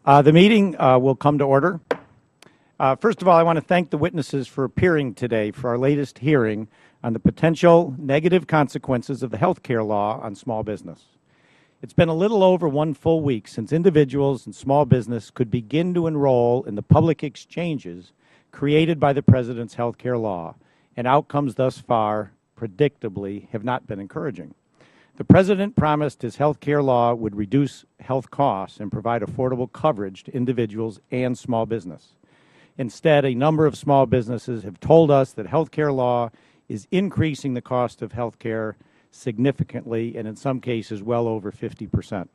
The meeting will come to order. First of all, I want to thank the witnesses for appearing today for our latest hearing on the potential negative consequences of the health care law on small business. It's been a little over 1 full week since individuals and small business could begin to enroll in the public exchanges created by the President's health care law, and outcomes thus far, predictably, have not been encouraging. The President promised his health care law would reduce health costs and provide affordable coverage to individuals and small business. Instead, a number of small businesses have told us that health care law is increasing the cost of health care significantly, and in some cases well over 50%.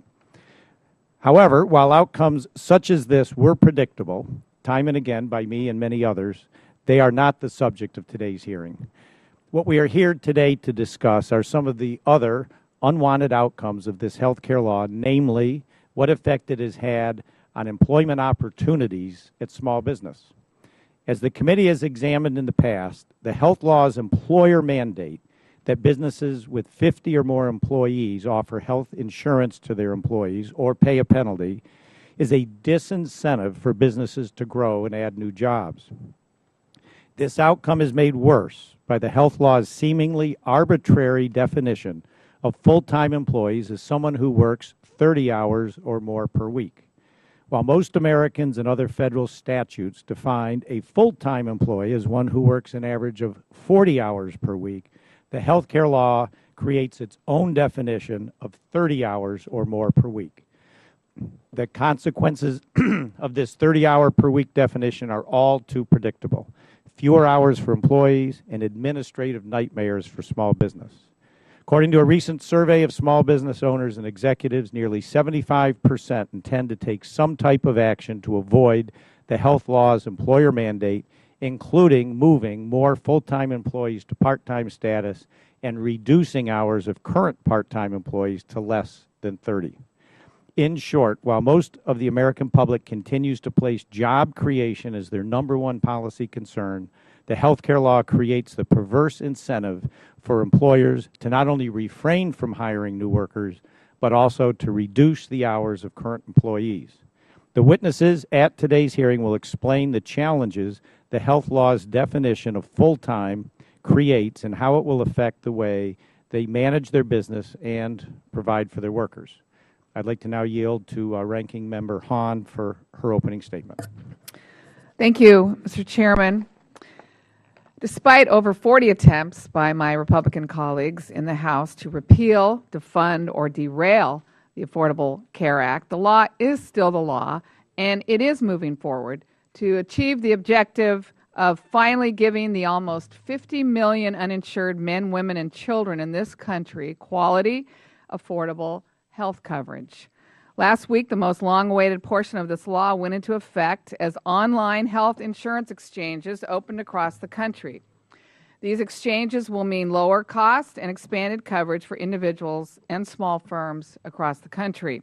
However, while outcomes such as this were predictable, time and again by me and many others, they are not the subject of today's hearing. What we are here today to discuss are some of the other unwanted outcomes of this health care law, namely what effect it has had on employment opportunities at small business. As the committee has examined in the past, the health law's employer mandate that businesses with 50 or more employees offer health insurance to their employees or pay a penalty is a disincentive for businesses to grow and add new jobs. This outcome is made worse by the health law's seemingly arbitrary definition of full-time employees as someone who works 30 hours or more per week. While most Americans and other federal statutes define a full-time employee as one who works an average of 40 hours per week, the health care law creates its own definition of 30 hours or more per week. The consequences of this 30-hour per week definition are all too predictable: fewer hours for employees and administrative nightmares for small business. According to a recent survey of small business owners and executives, nearly 75% intend to take some type of action to avoid the health law's employer mandate, including moving more full-time employees to part-time status and reducing hours of current part-time employees to less than 30. In short, while most of the American public continues to place job creation as their #1 policy concern, the health care law creates the perverse incentive for employers to not only refrain from hiring new workers, but also to reduce the hours of current employees. The witnesses at today's hearing will explain the challenges the health law's definition of full-time creates and how it will affect the way they manage their business and provide for their workers. I'd like to now yield to Ranking Member Hahn for her opening statement. Thank you, Mr. Chairman. Despite over 40 attempts by my Republican colleagues in the House to repeal, defund, or derail the Affordable Care Act, the law is still the law, and it is moving forward to achieve the objective of finally giving the almost 50 million uninsured men, women, and children in this country quality, affordable health coverage. Last week, the most long-awaited portion of this law went into effect as online health insurance exchanges opened across the country. These exchanges will mean lower cost and expanded coverage for individuals and small firms across the country.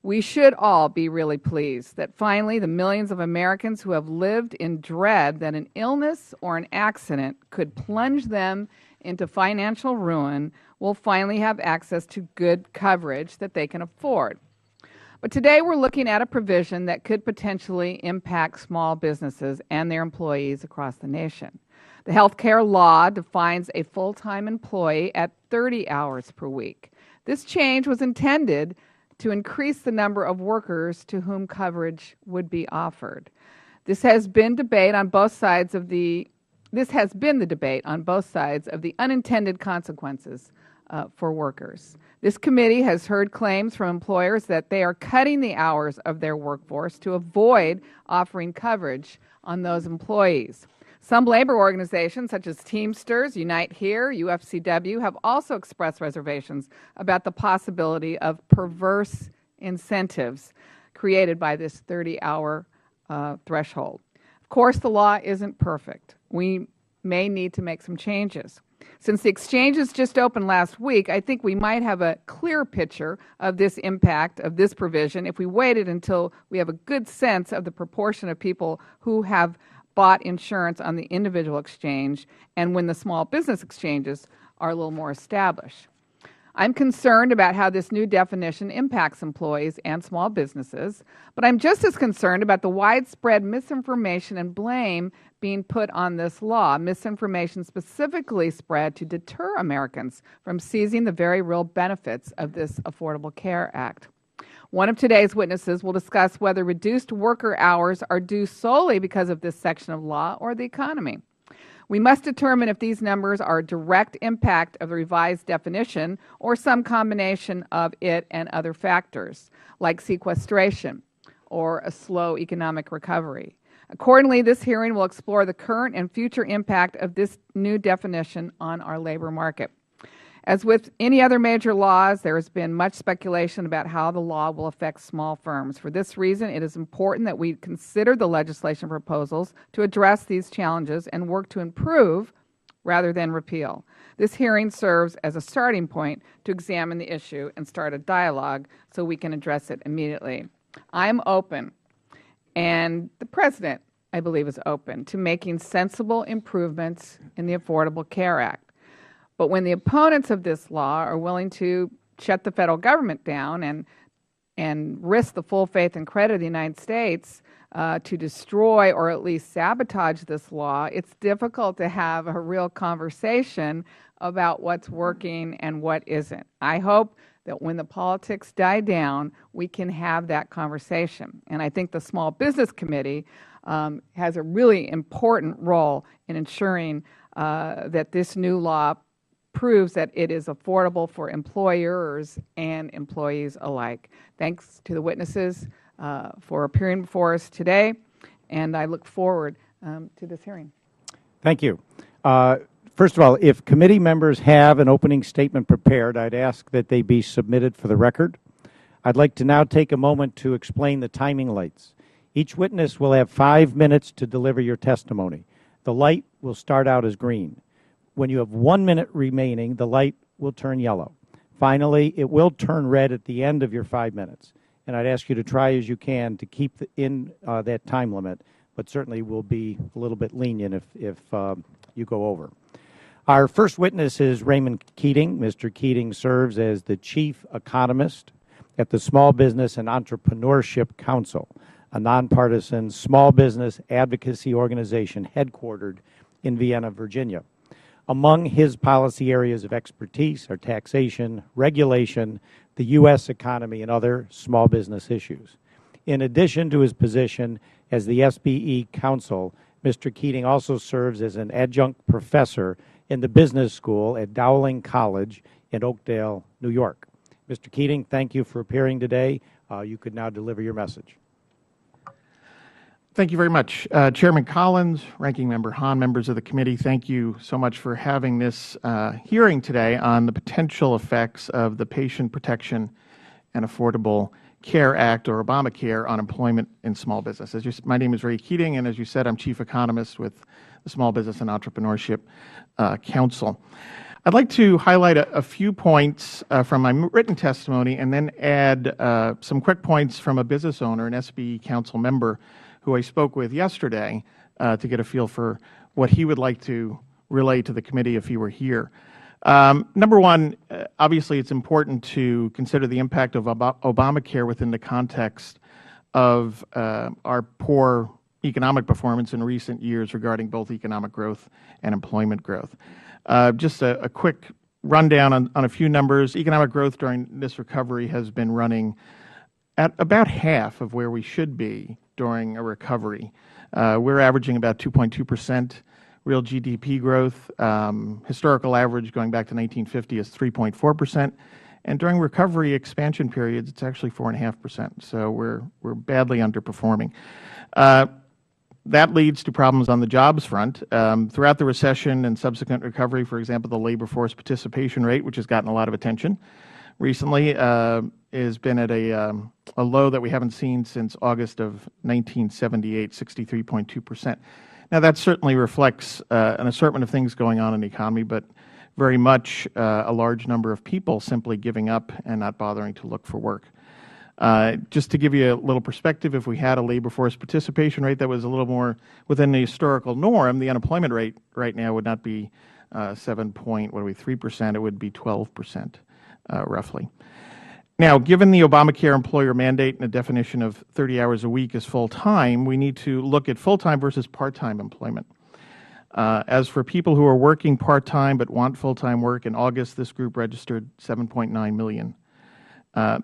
We should all be really pleased that finally the millions of Americans who have lived in dread that an illness or an accident could plunge them into financial ruin will finally have access to good coverage that they can afford. But today we're looking at a provision that could potentially impact small businesses and their employees across the nation. The health care law defines a full-time employee at 30 hours per week. This change was intended to increase the number of workers to whom coverage would be offered. This has been the debate on both sides of the unintended consequences for workers. This committee has heard claims from employers that they are cutting the hours of their workforce to avoid offering coverage on those employees. Some labor organizations, such as Teamsters, Unite Here, UFCW, have also expressed reservations about the possibility of perverse incentives created by this 30-hour threshold. Of course, the law isn't perfect. We may need to make some changes. Since the exchanges just opened last week, I think we might have a clear picture of this impact of this provision if we waited until we have a good sense of the proportion of people who have bought insurance on the individual exchange and when the small business exchanges are a little more established. I'm concerned about how this new definition impacts employees and small businesses, but I'm just as concerned about the widespread misinformation and blame being put on this law, misinformation specifically spread to deter Americans from seizing the very real benefits of this Affordable Care Act. One of today's witnesses will discuss whether reduced worker hours are due solely because of this section of law or the economy. We must determine if these numbers are a direct impact of the revised definition or some combination of it and other factors, like sequestration or a slow economic recovery. Accordingly, this hearing will explore the current and future impact of this new definition on our labor market. As with any other major laws, there has been much speculation about how the law will affect small firms. For this reason, it is important that we consider the legislation proposals to address these challenges and work to improve rather than repeal. This hearing serves as a starting point to examine the issue and start a dialogue so we can address it immediately. I'm open, and the President, I believe, is open to making sensible improvements in the Affordable Care Act. But when the opponents of this law are willing to shut the federal government down and risk the full faith and credit of the United States to destroy or at least sabotage this law, it's difficult to have a real conversation about what's working and what isn't. I hope that when the politics die down, we can have that conversation. And I think the Small Business Committee has a really important role in ensuring that this new law proves that it is affordable for employers and employees alike. Thanks to the witnesses for appearing before us today, and I look forward to this hearing. Thank you. First of all, if committee members have an opening statement prepared, I'd ask that they be submitted for the record. I'd like to now take a moment to explain the timing lights. Each witness will have 5 minutes to deliver your testimony. The light will start out as green. When you have 1 minute remaining, the light will turn yellow. Finally, it will turn red at the end of your 5 minutes. And I'd ask you to try as you can to keep in that time limit, but certainly we'll be a little bit lenient if you go over. Our first witness is Raymond Keating. Mr. Keating serves as the Chief Economist at the Small Business and Entrepreneurship Council, a nonpartisan small business advocacy organization headquartered in Vienna, Virginia. Among his policy areas of expertise are taxation, regulation, the U.S. economy, and other small business issues. In addition to his position as the SBE counsel, Mr. Keating also serves as an adjunct professor in the business school at Dowling College in Oakdale, New York. Mr. Keating, thank you for appearing today. You could now deliver your message. Thank you very much. Chairman Collins, Ranking Member Hahn, members of the committee, thank you so much for having this hearing today on the potential effects of the Patient Protection and Affordable Care Act, or Obamacare, on employment in small business. My name is Ray Keating, and as you said, I'm Chief Economist with the Small Business and Entrepreneurship Council. I'd like to highlight a few points from my written testimony and then add some quick points from a business owner, an SBE council member, who I spoke with yesterday to get a feel for what he would like to relay to the committee if he were here. Number one, obviously it's important to consider the impact of Obamacare within the context of our poor economic performance in recent years regarding both economic growth and employment growth. Just a quick rundown on a few numbers. Economic growth during this recovery has been running at about half of where we should be during a recovery. We're averaging about 2.2% real GDP growth. Historical average going back to 1950 is 3.4%. And during recovery expansion periods, it's actually 4.5%. So we're badly underperforming. That leads to problems on the jobs front. Throughout the recession and subsequent recovery, for example, the labor force participation rate, which has gotten a lot of attention recently, has been at a low that we haven't seen since August of 1978, 63.2%. Now, that certainly reflects an assortment of things going on in the economy, but very much a large number of people simply giving up and not bothering to look for work. Just to give you a little perspective, if we had a labor force participation rate that was a little more within the historical norm, the unemployment rate right now would not be 3%, it would be 12%. roughly. Now, given the Obamacare employer mandate and the definition of 30 hours a week as full-time, we need to look at full-time versus part-time employment. As for people who are working part-time but want full-time work, in August, this group registered 7.9 million.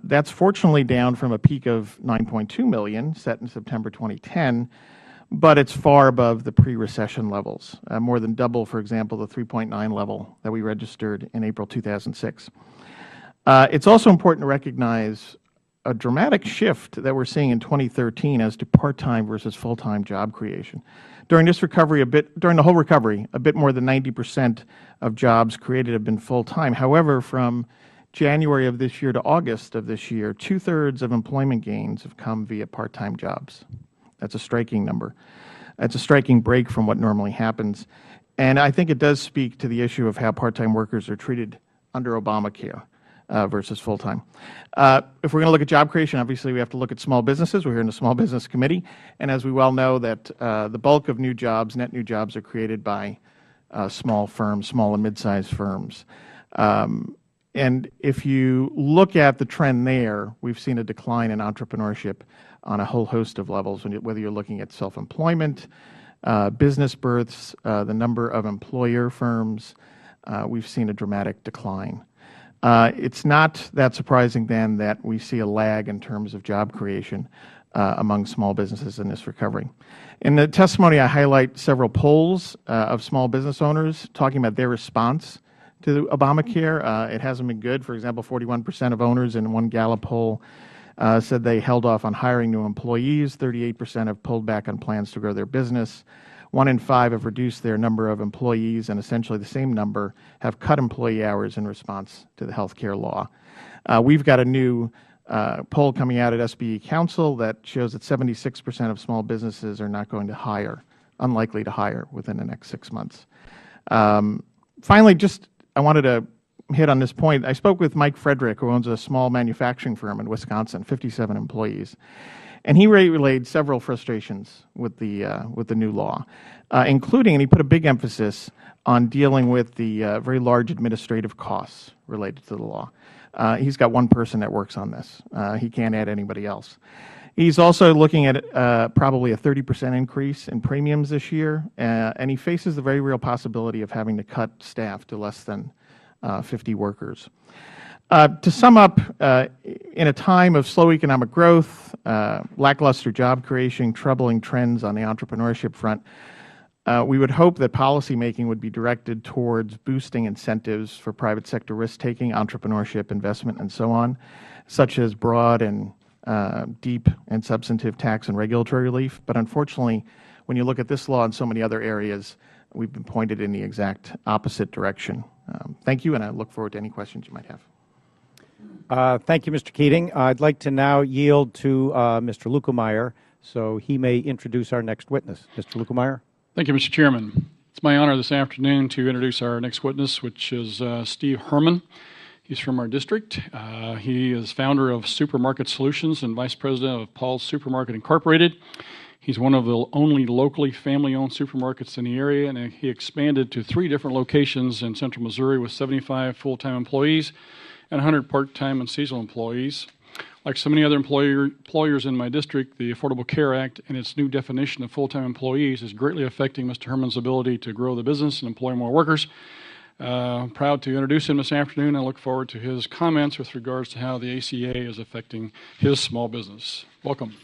That's fortunately down from a peak of 9.2 million set in September 2010, but it's far above the pre-recession levels, more than double, for example, the 3.9 level that we registered in April 2006. It's also important to recognize a dramatic shift that we're seeing in 2013 as to part-time versus full-time job creation. During this recovery, during the whole recovery, a bit more than 90% of jobs created have been full-time. However, from January of this year to August of this year, 2/3 of employment gains have come via part-time jobs. That's a striking number. That's a striking break from what normally happens. And I think it does speak to the issue of how part-time workers are treated under Obamacare versus full-time. If we're going to look at job creation, obviously we have to look at small businesses. We're here in the Small Business Committee. And as we well know, that the bulk of new jobs, net new jobs, are created by small firms, small and mid-sized firms. And if you look at the trend there, we've seen a decline in entrepreneurship on a whole host of levels, whether you're looking at self-employment, business births, the number of employer firms, we've seen a dramatic decline. It's not that surprising then that we see a lag in terms of job creation among small businesses in this recovery. In the testimony, I highlight several polls of small business owners talking about their response to Obamacare. It hasn't been good. For example, 41% of owners in one Gallup poll said they held off on hiring new employees. 38% have pulled back on plans to grow their business. 1 in 5 have reduced their number of employees, and essentially the same number have cut employee hours in response to the health care law. We've got a new poll coming out at SBE Council that shows that 76% of small businesses are not going to hire, unlikely to hire within the next 6 months. Finally, I wanted to hit on this point. I spoke with Mike Frederick, who owns a small manufacturing firm in Wisconsin, 57 employees. And he relayed several frustrations with the new law, including, and he put a big emphasis on dealing with the very large administrative costs related to the law. He's got one person that works on this. He can't add anybody else. He's also looking at probably a 30% increase in premiums this year, and he faces the very real possibility of having to cut staff to less than 50 workers. To sum up, in a time of slow economic growth, lackluster job creation, troubling trends on the entrepreneurship front, we would hope that policymaking would be directed towards boosting incentives for private sector risk-taking, entrepreneurship, investment, and so on, such as broad and deep and substantive tax and regulatory relief. But unfortunately, when you look at this law and so many other areas, we've been pointed in the exact opposite direction. Thank you, and I look forward to any questions you might have. Thank you, Mr. Keating. I'd like to now yield to Mr. Lukemeyer so he may introduce our next witness. Mr. Lukemeyer. Thank you, Mr. Chairman. It's my honor this afternoon to introduce our next witness, which is Steve Herman. He's from our district. He is founder of Supermarket Solutions and vice president of Paul's Supermarket Incorporated. He's one of the only locally family-owned supermarkets in the area, and he expanded to 3 different locations in central Missouri with 75 full-time employees and 100 part-time and seasonal employees. Like so many other employers in my district, the Affordable Care Act and its new definition of full-time employees is greatly affecting Mr. Herman's ability to grow the business and employ more workers. Proud to introduce him this afternoon. I look forward to his comments with regards to how the ACA is affecting his small business. Welcome.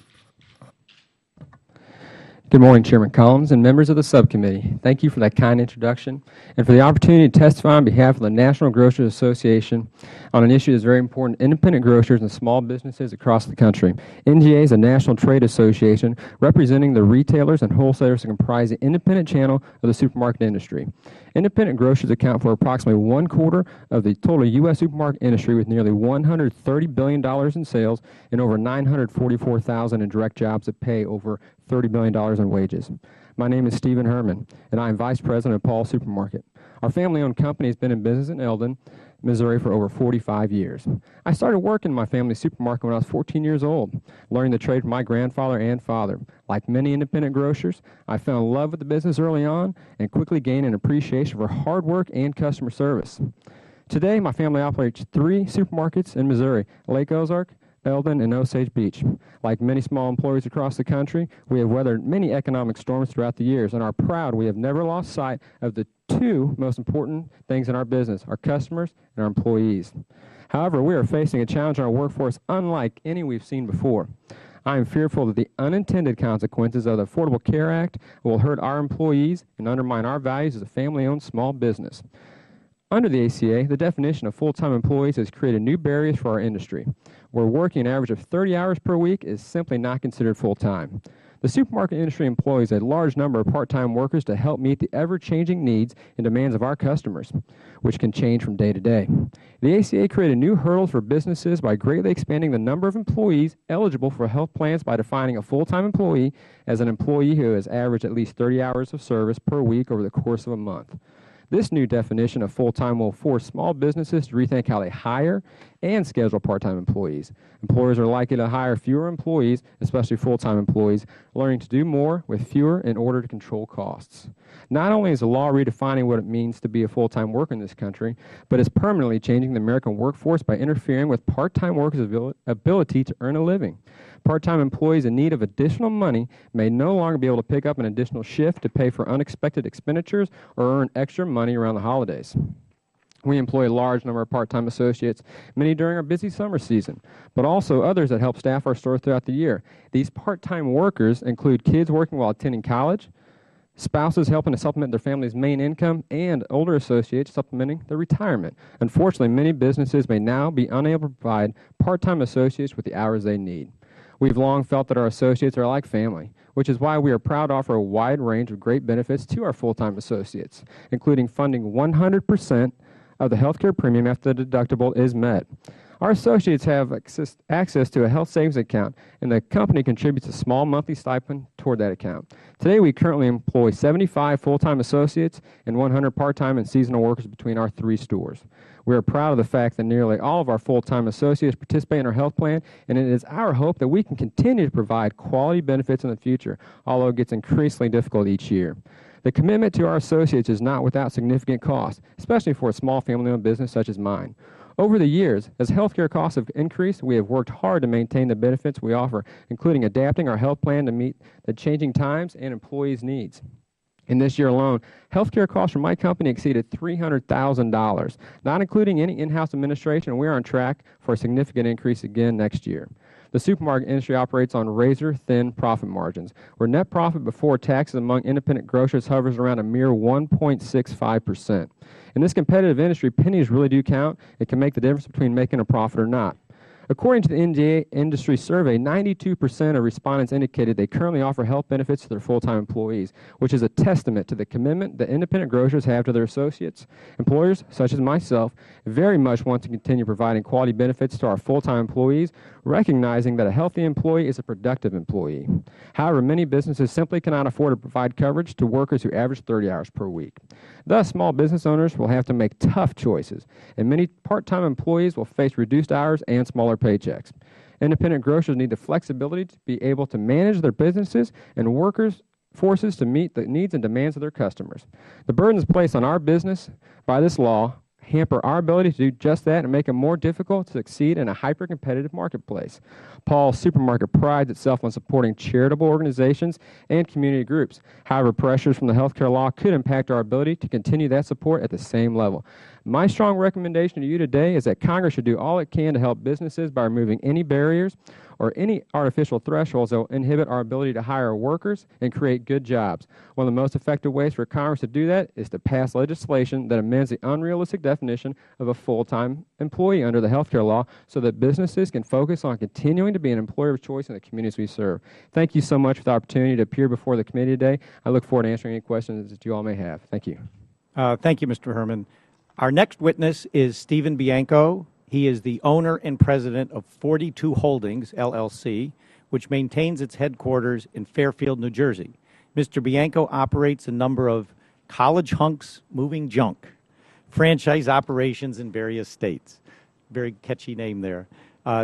Good morning, Chairman Collins and members of the subcommittee. Thank you for that kind introduction and for the opportunity to testify on behalf of the National Grocers Association on an issue that is very important to independent grocers and small businesses across the country. NGA is a national trade association representing the retailers and wholesalers that comprise the independent channel of the supermarket industry. Independent grocers account for approximately 1/4 of the total U.S. supermarket industry, with nearly $130 billion in sales and over 944,000 in direct jobs that pay over $30 billion in wages. My name is Stephen Herman, and I am Vice President of Paul's Supermarket. Our family-owned company has been in business in Eldon, Missouri for over 45 years. I started working in my family's supermarket when I was 14 years old, learning the trade from my grandfather and father. Like many independent grocers, I fell in love with the business early on and quickly gained an appreciation for hard work and customer service. Today, my family operates 3 supermarkets in Missouri: Lake Ozark, Eldon, and Osage Beach. Like many small employers across the country, we have weathered many economic storms throughout the years and are proud we have never lost sight of the 2 most important things in our business: our customers and our employees. However, we are facing a challenge in our workforce unlike any we've seen before. I am fearful that the unintended consequences of the Affordable Care Act will hurt our employees and undermine our values as a family-owned small business. Under the ACA, the definition of full-time employees has created new barriers for our industry, where working an average of 30 hours per week is simply not considered full-time. The supermarket industry employs a large number of part-time workers to help meet the ever-changing needs and demands of our customers, which can change from day to day. The ACA created new hurdles for businesses by greatly expanding the number of employees eligible for health plans by defining a full-time employee as an employee who has averaged at least 30 hours of service per week over the course of a month. This new definition of full-time will force small businesses to rethink how they hire and schedule part-time employees. Employers are likely to hire fewer employees, especially full-time employees, learning to do more with fewer in order to control costs. Not only is the law redefining what it means to be a full-time worker in this country, but is permanently changing the American workforce by interfering with part-time workers' ability to earn a living. Part-time employees in need of additional money may no longer be able to pick up an additional shift to pay for unexpected expenditures or earn extra money around the holidays. We employ a large number of part-time associates, many during our busy summer season, but also others that help staff our store throughout the year. These part-time workers include kids working while attending college, spouses helping to supplement their family's main income, and older associates supplementing their retirement. Unfortunately, many businesses may now be unable to provide part-time associates with the hours they need. We've long felt that our associates are like family, which is why we are proud to offer a wide range of great benefits to our full-time associates, including funding 100% of the health care premium after the deductible is met. Our associates have access to a health savings account, and the company contributes a small monthly stipend toward that account. Today, we currently employ 75 full-time associates and 100 part-time and seasonal workers between our 3 stores. We are proud of the fact that nearly all of our full-time associates participate in our health plan, and it is our hope that we can continue to provide quality benefits in the future, although it gets increasingly difficult each year. The commitment to our associates is not without significant cost, especially for a small family-owned business such as mine. Over the years, as healthcare costs have increased, we have worked hard to maintain the benefits we offer, including adapting our health plan to meet the changing times and employees' needs. In this year alone, healthcare costs for my company exceeded $300,000, not including any in-house administration, and we are on track for a significant increase again next year. The supermarket industry operates on razor-thin profit margins, where net profit before taxes among independent grocers hovers around a mere 1.65%. In this competitive industry, pennies really do count. It can make the difference between making a profit or not. According to the NGA industry survey, 92% of respondents indicated they currently offer health benefits to their full-time employees, which is a testament to the commitment that independent grocers have to their associates. Employers, such as myself, very much want to continue providing quality benefits to our full-time employees, recognizing that a healthy employee is a productive employee. However, many businesses simply cannot afford to provide coverage to workers who average 30 hours per week. Thus, small business owners will have to make tough choices, and many part-time employees will face reduced hours and smaller paychecks. Independent grocers need the flexibility to be able to manage their businesses and workers' forces to meet the needs and demands of their customers. The burdens placed on our business by this law hamper our ability to do just that and make it more difficult to succeed in a hyper-competitive marketplace. Paul's Supermarket prides itself on supporting charitable organizations and community groups. However, pressures from the healthcare law could impact our ability to continue that support at the same level. My strong recommendation to you today is that Congress should do all it can to help businesses by removing any barriers or any artificial thresholds that will inhibit our ability to hire workers and create good jobs. One of the most effective ways for Congress to do that is to pass legislation that amends the unrealistic definition of a full-time employee under the healthcare law so that businesses can focus on continuing to be an employer of choice in the communities we serve. Thank you so much for the opportunity to appear before the committee today. I look forward to answering any questions that you all may have. Thank you. Thank you, Mr. Herman. Our next witness is Stephen Bianco. He is the owner and president of 42 Holdings, LLC, which maintains its headquarters in Fairfield, New Jersey. Mr. Bianco operates a number of College Hunks Moving Junk franchise operations in various states. Very catchy name there.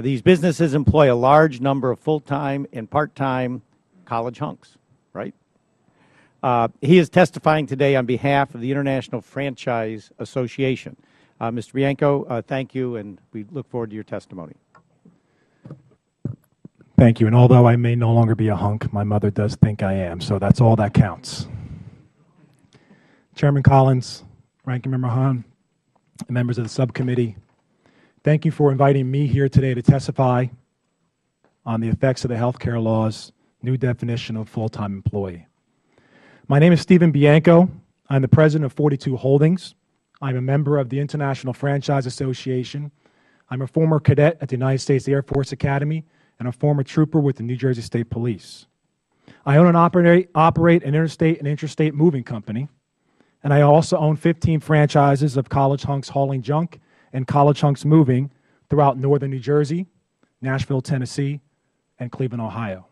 These businesses employ a large number of full-time and part-time college hunks, right? He is testifying today on behalf of the International Franchise Association. Mr. Bianco, thank you, and we look forward to your testimony. Thank you. And although I may no longer be a hunk, my mother does think I am, so that's all that counts. Chairman Collins, Ranking Member Hahn, and members of the subcommittee, thank you for inviting me here today to testify on the effects of the health care law's new definition of full-time employee. My name is Stephen Bianco. I'm the president of 42 Holdings. I'm a member of the International Franchise Association. I'm a former cadet at the United States Air Force Academy and a former trooper with the New Jersey State Police. I own and operate an interstate and intrastate moving company, and I also own 15 franchises of College Hunks Hauling Junk and College Hunks Moving throughout northern New Jersey, Nashville, Tennessee, and Cleveland, Ohio.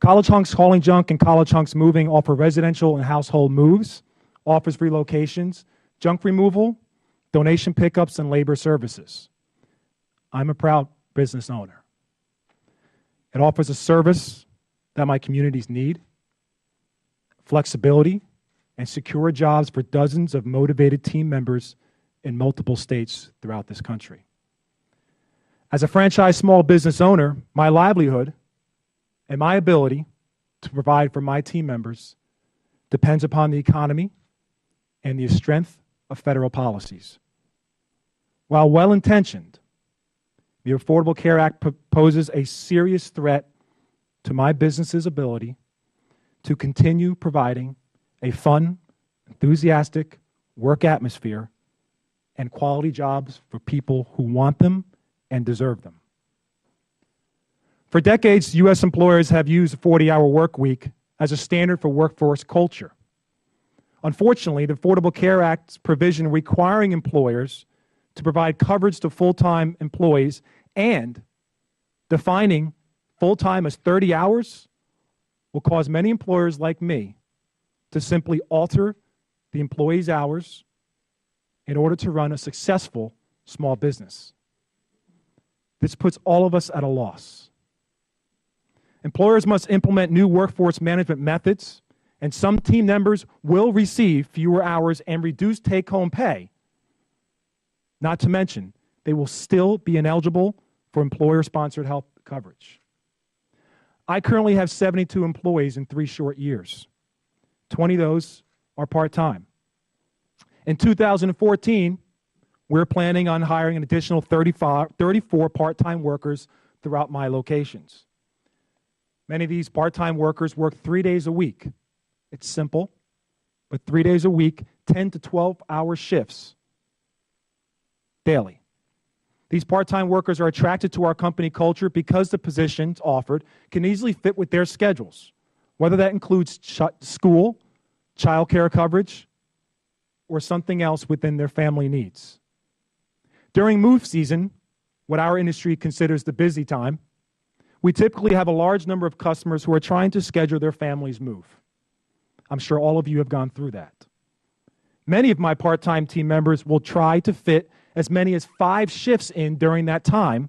College Hunks Hauling Junk and College Hunks Moving offer residential and household moves, offers relocations, junk removal, donation pickups, and labor services. I'm a proud business owner. It offers a service that my communities need, flexibility, and secure jobs for dozens of motivated team members in multiple states throughout this country. As a franchise small business owner, my livelihood and my ability to provide for my team members depends upon the economy and the strength of federal policies. While well-intentioned, the Affordable Care Act poses a serious threat to my business's ability to continue providing a fun, enthusiastic work atmosphere and quality jobs for people who want them and deserve them. For decades, U.S. employers have used the 40-hour work week as a standard for workforce culture. Unfortunately, the Affordable Care Act's provision requiring employers to provide coverage to full-time employees and defining full-time as 30 hours will cause many employers like me to simply alter the employee's hours in order to run a successful small business. This puts all of us at a loss. Employers must implement new workforce management methods, and some team members will receive fewer hours and reduced take-home pay. Not to mention, they will still be ineligible for employer-sponsored health coverage. I currently have 72 employees in 3 short years. 20 of those are part-time. In 2014, we're planning on hiring an additional 34 part-time workers throughout my locations. Many of these part-time workers work 3 days a week. It's simple, but 3 days a week, 10 to 12-hour shifts daily. These part-time workers are attracted to our company culture because the positions offered can easily fit with their schedules, whether that includes school, child care coverage, or something else within their family needs. During move season, what our industry considers the busy time, we typically have a large number of customers who are trying to schedule their family's move. I'm sure all of you have gone through that. Many of my part-time team members will try to fit as many as 5 shifts in during that time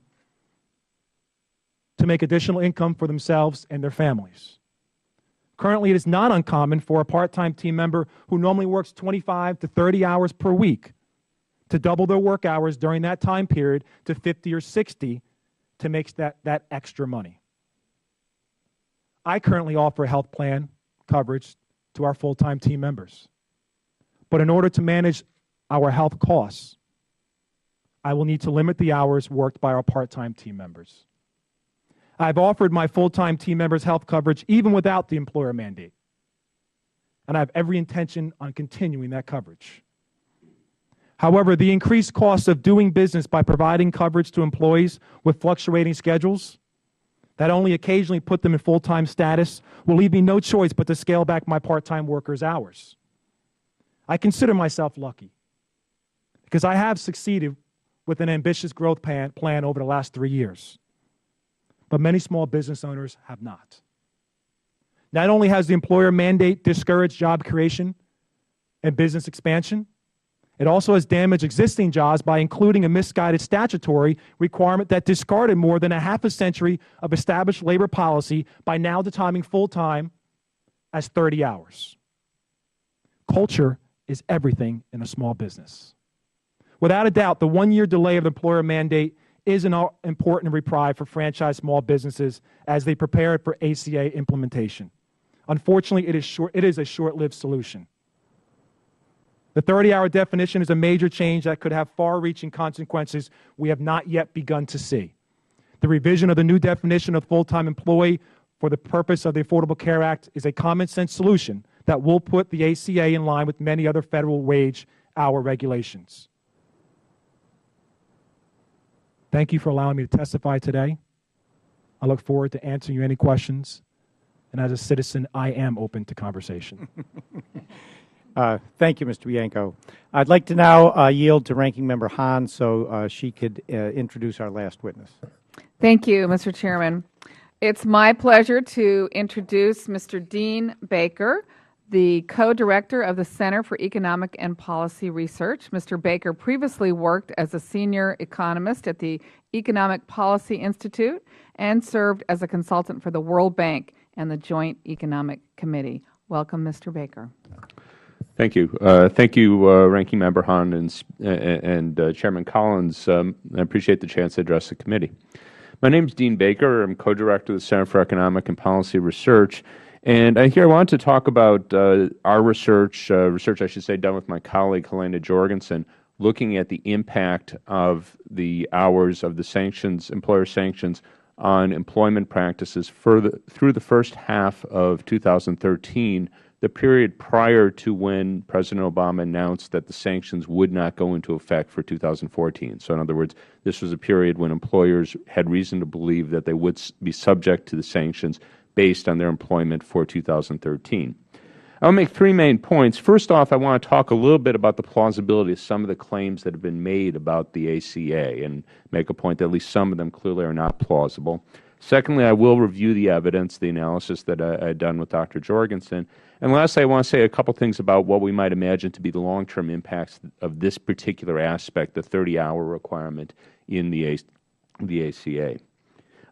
to make additional income for themselves and their families. Currently, it is not uncommon for a part-time team member who normally works 25 to 30 hours per week to double their work hours during that time period to 50 or 60 to make that extra money. I currently offer health plan coverage to our full-time team members. But in order to manage our health costs, I will need to limit the hours worked by our part-time team members. I've offered my full-time team members health coverage even without the employer mandate, and I have every intention on continuing that coverage. However, the increased cost of doing business by providing coverage to employees with fluctuating schedules that only occasionally put them in full-time status will leave me no choice but to scale back my part-time workers' hours. I consider myself lucky because I have succeeded with an ambitious growth plan over the last 3 years. But many small business owners have not. Not only has the employer mandate discouraged job creation and business expansion, it also has damaged existing jobs by including a misguided statutory requirement that discarded more than a half a century of established labor policy by now defining full-time as 30 hours. Culture is everything in a small business. Without a doubt, the one-year delay of the employer mandate is an important reprieve for franchise small businesses as they prepare for ACA implementation. Unfortunately, it is a short-lived solution. The 30-hour definition is a major change that could have far-reaching consequences we have not yet begun to see. The revision of the new definition of full-time employee for the purpose of the Affordable Care Act is a common-sense solution that will put the ACA in line with many other federal wage hour regulations. Thank you for allowing me to testify today. I look forward to answering you any questions. And as a citizen, I am open to conversation. Thank you, Mr. Bianco. I'd like to now yield to Ranking Member Hahn so she could introduce our last witness. Thank you, Mr. Chairman. It's my pleasure to introduce Mr. Dean Baker, the co-director of the Center for Economic and Policy Research. Mr. Baker previously worked as a senior economist at the Economic Policy Institute and served as a consultant for the World Bank and the Joint Economic Committee. Welcome, Mr. Baker. Thank you. Thank you, Ranking Member Hahn and Chairman Collins. I appreciate the chance to address the committee. My name is Dean Baker. I'm co-director of the Center for Economic and Policy Research. And here I want to talk about our research I should say, done with my colleague Helena Jorgensen, looking at the impact of the hours of the sanctions, employer sanctions, on employment practices through the first half of 2013, the period prior to when President Obama announced that the sanctions would not go into effect for 2014. So in other words, this was a period when employers had reason to believe that they would be subject to the sanctions based on their employment for 2013. I'll make three main points. First off, I want to talk a little bit about the plausibility of some of the claims that have been made about the ACA and make a point that at least some of them clearly are not plausible. Secondly, I will review the evidence, the analysis that I had done with Dr. Jorgensen. And lastly, I want to say a couple things about what we might imagine to be the long-term impacts of this particular aspect, the 30-hour requirement in the ACA.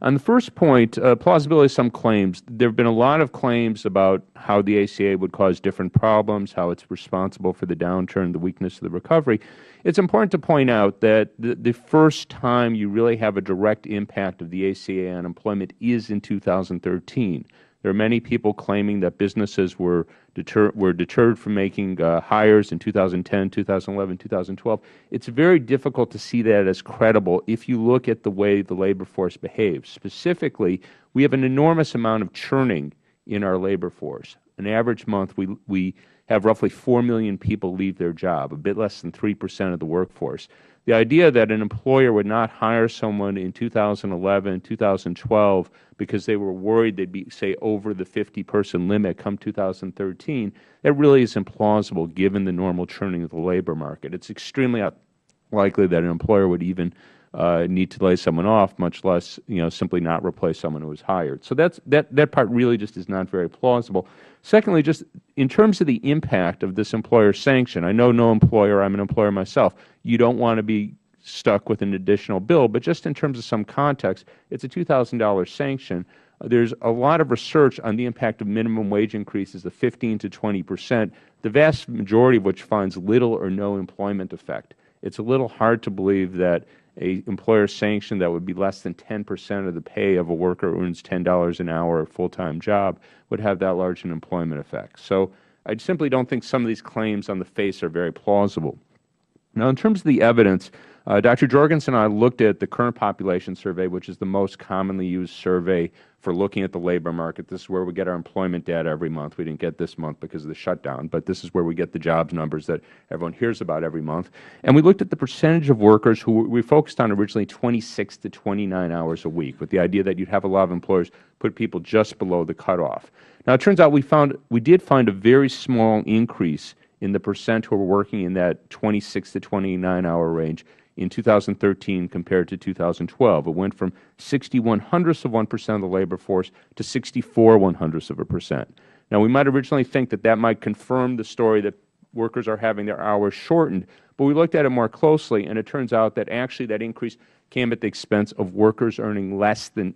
On the first point, plausibility of some claims, there have been a lot of claims about how the ACA would cause different problems, how it's responsible for the downturn, the weakness of the recovery. It's important to point out that the first time you really have a direct impact of the ACA on employment is in 2013. There are many people claiming that businesses were deterred from making hires in 2010, 2011, 2012. It's very difficult to see that as credible if you look at the way the labor force behaves. Specifically, we have an enormous amount of churning in our labor force. An average month, we have roughly 4 million people leave their job, a bit less than 3% of the workforce. The idea that an employer would not hire someone in 2011, 2012, because they were worried they'd be, say, over the 50-person limit come 2013, that really is implausible given the normal churning of the labor market. It's extremely likely that an employer would even need to lay someone off, much less, simply not replace someone who was hired. So that part really just is not very plausible. Secondly, just in terms of the impact of this employer sanction, I know no employer, I'm an employer myself, you don't want to be stuck with an additional bill, but just in terms of some context, it's a $2,000 sanction. There's a lot of research on the impact of minimum wage increases of 15 to 20%, the vast majority of which finds little or no employment effect. It's a little hard to believe that an employer sanction that would be less than 10% of the pay of a worker who earns $10 an hour a full-time job would have that large an employment effect. So I simply don't think some of these claims on the face are very plausible. Now, in terms of the evidence, Dr. Jorgensen and I looked at the current population survey, which is the most commonly used survey for looking at the labor market. This is where we get our employment data every month. We didn't get this month because of the shutdown, but this is where we get the jobs numbers that everyone hears about every month. And we looked at the percentage of workers who we focused on originally 26 to 29 hours a week, with the idea that you'd have a lot of employers put people just below the cutoff. Now, it turns out we did find a very small increase in the percent who were working in that 26 to 29 hour range in 2013 compared to 2012. It went from 61/100% of the labor force to 64/100%. Now, we might originally think that that might confirm the story that workers are having their hours shortened, but we looked at it more closely, and it turns out that actually that increase came at the expense of workers working less than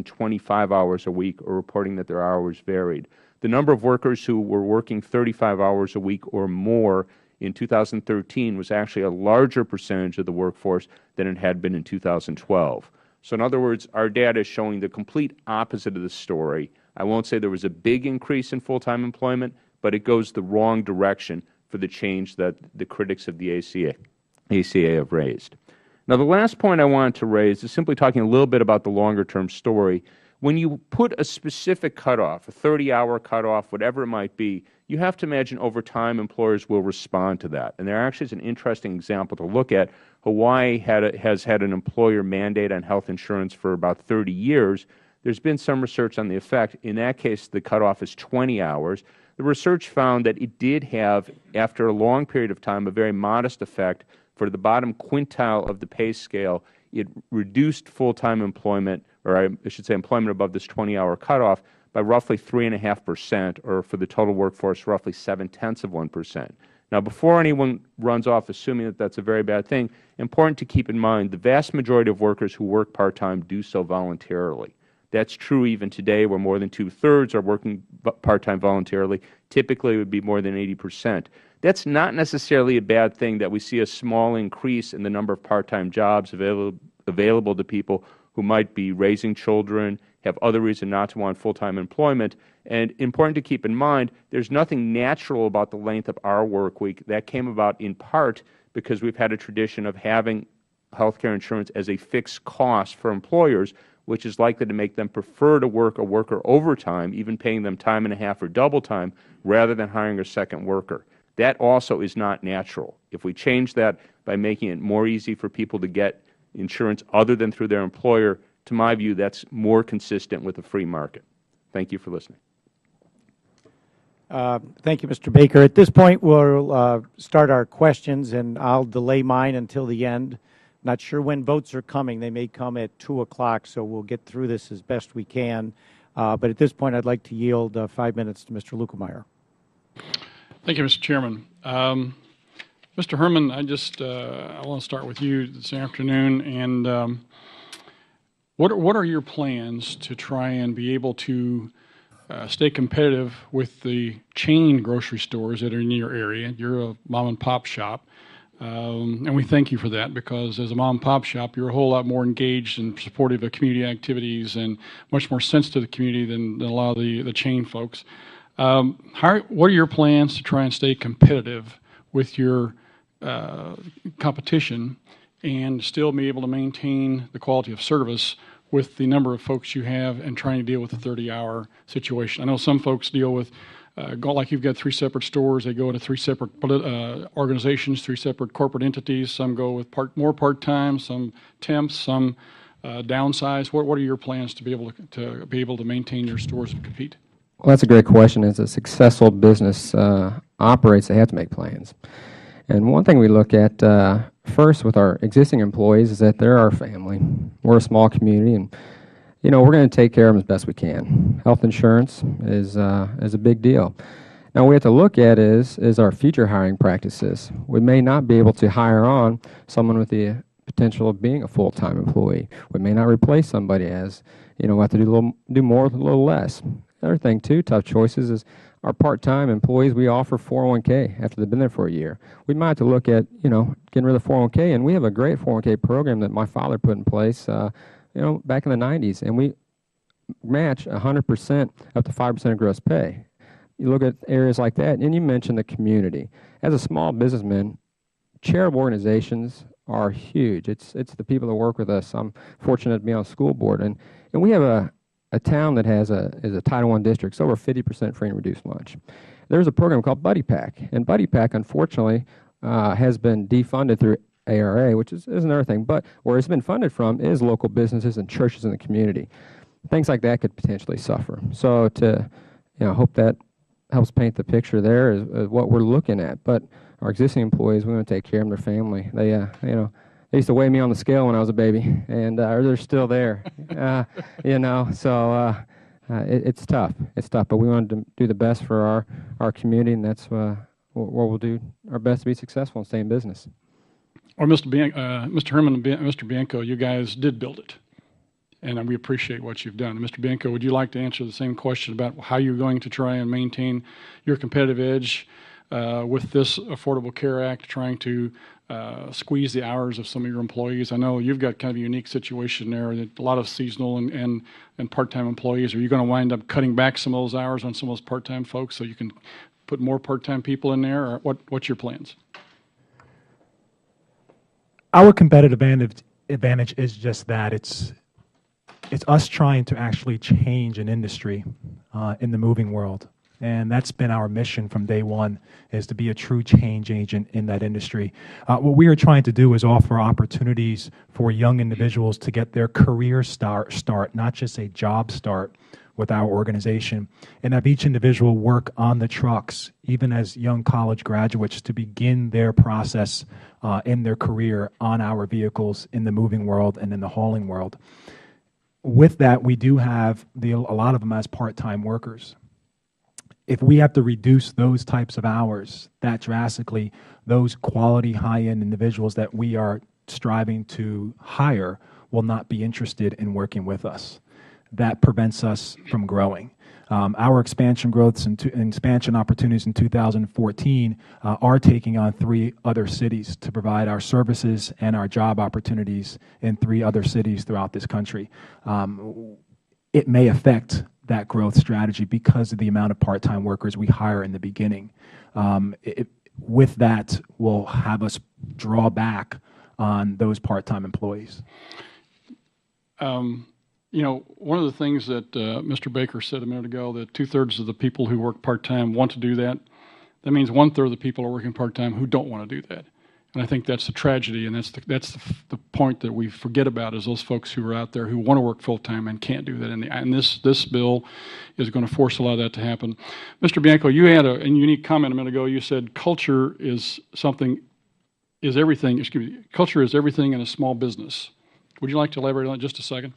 25 hours a week or reporting that their hours varied. The number of workers who were working 35 hours a week or more in 2013 was actually a larger percentage of the workforce than it had been in 2012. So in other words, our data is showing the complete opposite of the story. I won't say there was a big increase in full-time employment, but it goes the wrong direction for the change that the critics of the ACA have raised. Now, the last point I wanted to raise is simply talking a little bit about the longer-term story. When you put a specific cutoff, a 30-hour cutoff, whatever it might be, you have to imagine over time employers will respond to that. And there actually is an interesting example to look at. Hawaii has had an employer mandate on health insurance for about 30 years. There's been some research on the effect. In that case, the cutoff is 20 hours. The research found that it did have, after a long period of time, a very modest effect. For the bottom quintile of the pay scale, it reduced full-time employment, or I should say employment above this 20-hour cutoff, by roughly 3.5%, or for the total workforce, roughly 0.7%. Now, before anyone runs off assuming that that's a very bad thing, important to keep in mind the vast majority of workers who work part-time do so voluntarily. That's true even today, where more than 2/3 are working part-time voluntarily. Typically, it would be more than 80%. That's not necessarily a bad thing that we see a small increase in the number of part-time jobs available to people who might be raising children, have other reason not to want full-time employment. And important to keep in mind, there's nothing natural about the length of our work week. That came about in part because we've had a tradition of having health care insurance as a fixed cost for employers, which is likely to make them prefer to work a worker overtime, even paying them time and a half or double time, rather than hiring a second worker. That also is not natural. If we change that by making it more easy for people to get insurance other than through their employer, to my view, that's more consistent with a free market. Thank you for listening. Thank you, Mr. Baker. At this point, we'll start our questions, and I'll delay mine until the end. Not sure when votes are coming. They may come at 2 o'clock, so we'll get through this as best we can. But at this point, I'd like to yield 5 minutes to Mr. Lukemeyer. Thank you, Mr. Chairman. Mr. Herman, I want to start with you this afternoon. And what are your plans to try and be able to stay competitive with the chain grocery stores that are in your area? You're a mom and pop shop. And we thank you for that, because as a mom and pop shop, you're a whole lot more engaged and supportive of community activities and much more sensitive to the community than a lot of the chain folks. What are your plans to try and stay competitive with your competition and still be able to maintain the quality of service with the number of folks you have and trying to deal with the 30-hour situation? I know some folks deal with, like you've got 3 separate stores, they go into 3 separate organizations, 3 separate corporate entities. Some go with more part-time, some temps, some downsize. What are your plans to be able to maintain your stores and compete? Well, that's a great question. As a successful business operates, they have to make plans. And one thing we look at first with our existing employees is that they're our family. We're a small community, and we're going to take care of them as best we can. Health insurance is a big deal. Now, what we have to look at is our future hiring practices. We may not be able to hire on someone with the potential of being a full-time employee. We may not replace somebody as, we have to do more with a little less. Another thing, too, tough choices, is our part-time employees, we offer 401k after they've been there for a year. We might have to look at, getting rid of 401k, and we have a great 401k program that my father put in place, back in the 90s, and we match 100% up to 5% of gross pay. You look at areas like that, and you mentioned the community. As a small businessman, charitable organizations are huge. It's the people that work with us. I'm fortunate to be on a school board, and we have a town that is a Title I district. It's over 50% free and reduced lunch. There's a program called Buddy Pack, and Buddy Pack, unfortunately, has been defunded through ARA, which is another thing. But where it's been funded from is local businesses and churches in the community. Things like that could potentially suffer. So to hope that helps paint the picture there is what we're looking at. But our existing employees, we want to take care of their family. They they used to weigh me on the scale when I was a baby, and they're still there. So it's tough. It's tough, but we want to do the best for our community, and that's what we'll do our best to be successful and stay in business. Well, Mr. Herman and Mr. Bianco, you guys did build it, and we appreciate what you've done. Mr. Bianco, would you like to answer the same question about how you're going to try and maintain your competitive edge with this Affordable Care Act trying to squeeze the hours of some of your employees? I know you've got kind of a unique situation there, that a lot of seasonal and part-time employees. Are you going to wind up cutting back some of those hours on some of those part-time folks so you can put more part-time people in there, or what's your plans? Our competitive advantage is just that. It's us trying to actually change an industry in the moving world. And that's been our mission from day one, is to be a true change agent in that industry. What we are trying to do is offer opportunities for young individuals to get their career start, not just a job start with our organization, and have each individual work on the trucks, even as young college graduates, to begin their process in their career on our vehicles in the moving world and in the hauling world. With that, we do have a lot of them as part-time workers. If we have to reduce those types of hours that drastically, those quality high-end individuals that we are striving to hire will not be interested in working with us. That prevents us from growing. Our expansion growths and expansion opportunities in 2014 are taking on 3 other cities to provide our services and our job opportunities in 3 other cities throughout this country. It may affect that growth strategy because of the amount of part-time workers we hire in the beginning. With that, will have us draw back on those part-time employees. You know, one of the things that Mr. Baker said a minute ago, that 2/3 of the people who work part-time want to do that. That means 1/3 of the people are working part-time who don't want to do that. And I think that's the tragedy, and that's the point that we forget about, is those folks who are out there who want to work full-time and can't do that. And this bill is going to force a lot of that to happen. Mr. Bianco, you had a unique comment a minute ago. You said culture is everything, culture is everything in a small business. Would you like to elaborate on that just a second?